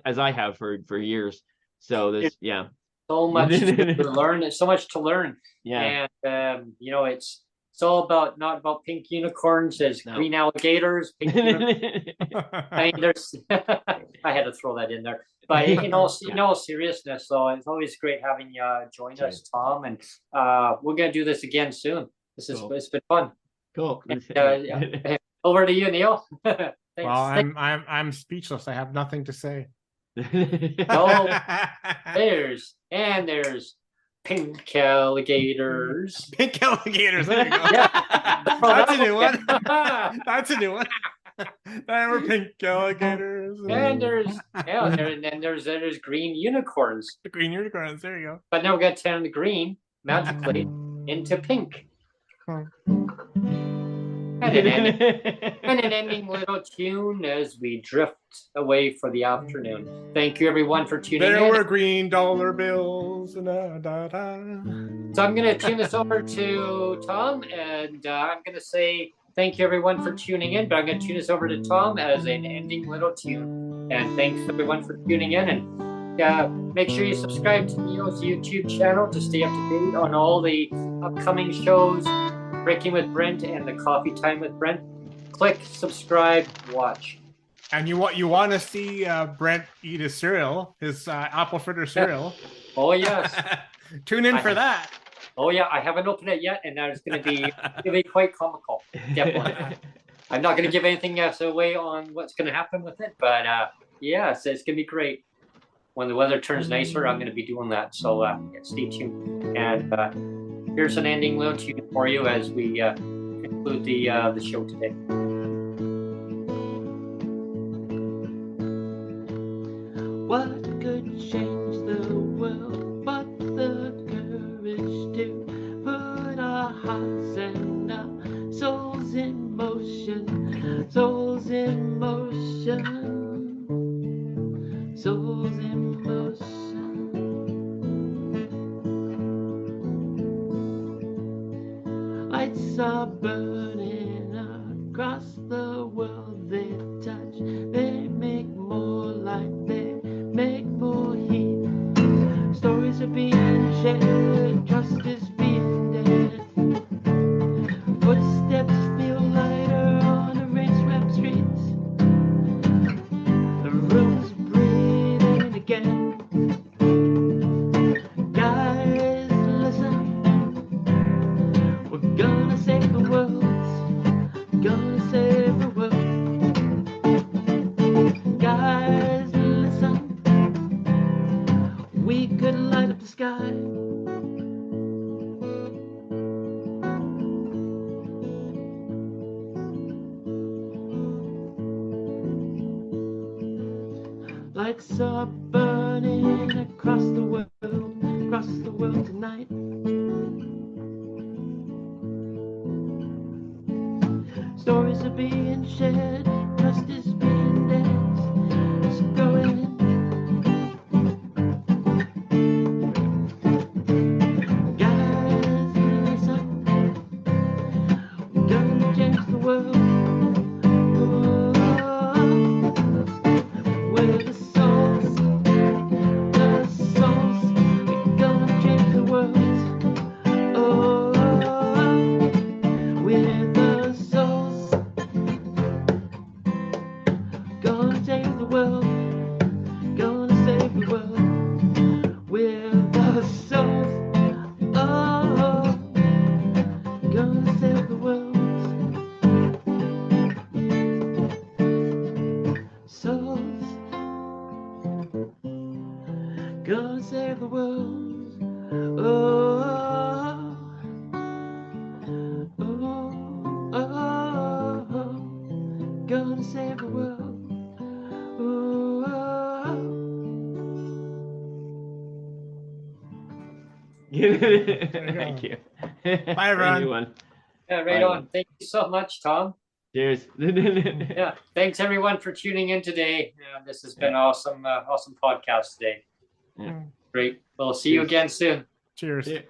as I have for years. So there's so much to learn. There's so much to learn. Yeah. And it's all about not about pink unicorns as green alligators. Pink there's I had to throw that in there. But in all seriousness, though, it's always great having you join us, Tom. And we're gonna do this again soon. It's been fun. Cool. And, over to you, Neil. Thanks. Well, I'm speechless. I have nothing to say. There's pink alligators. Pink alligators. There you go. Yeah. That's a new one. That's a new one. We're pink alligators. And there's green unicorns. The green unicorns. There you go. But now we got to turn the green magically into pink. And an ending little tune as we drift away for the afternoon. Thank you, everyone, for tuning in. There were green dollar bills. So I'm going to tune this over to Tom, and I'm going to say thank you, everyone, for tuning in. But I'm going to tune this over to Tom as an ending little tune. And thanks, everyone, for tuning in. And make sure you subscribe to Neil's YouTube channel to stay up to date on all the upcoming shows. Breaking with Brent and the Coffee Time with Brent. Click, subscribe, watch. And you want to see Brent eat his cereal, his apple fritter cereal. Oh yes. Tune in for that. Oh yeah, I haven't opened it yet, and that is going to be quite comical. Definitely. I'm not going to give anything else away on what's going to happen with it, but so it's going to be great. When the weather turns nicer, I'm going to be doing that. So stay tuned. And here's an ending little tune for you as we conclude the show today. What could change the world but the courage to put our hearts and our souls in motion, souls in motion, souls in motion. Lights are burning across the world they touch. They make more light, they make more heat. Stories are being shared, trust is being dead. Footsteps feel lighter on the rain-swept streets. The room's breathing. light up the sky. Lights are burning across the world tonight. Stories are being shared, trust is being danced, it's going. Guys, listen, we're gonna change the world. We're the souls, we're gonna change the world. Oh, we're the souls, gonna save the world, gonna save the world. We're the souls, oh, gonna save the world. Souls, gonna save the world. Oh, oh, oh, gonna save the world. Oh. Thank you. Bye, everyone. Yeah, right Bye. on. Thank you so much, Tom. Cheers. Yeah, thanks everyone for tuning in today. This has been awesome, awesome podcast today. Yeah. Great. We'll see you Cheers. again soon. Cheers. Yeah.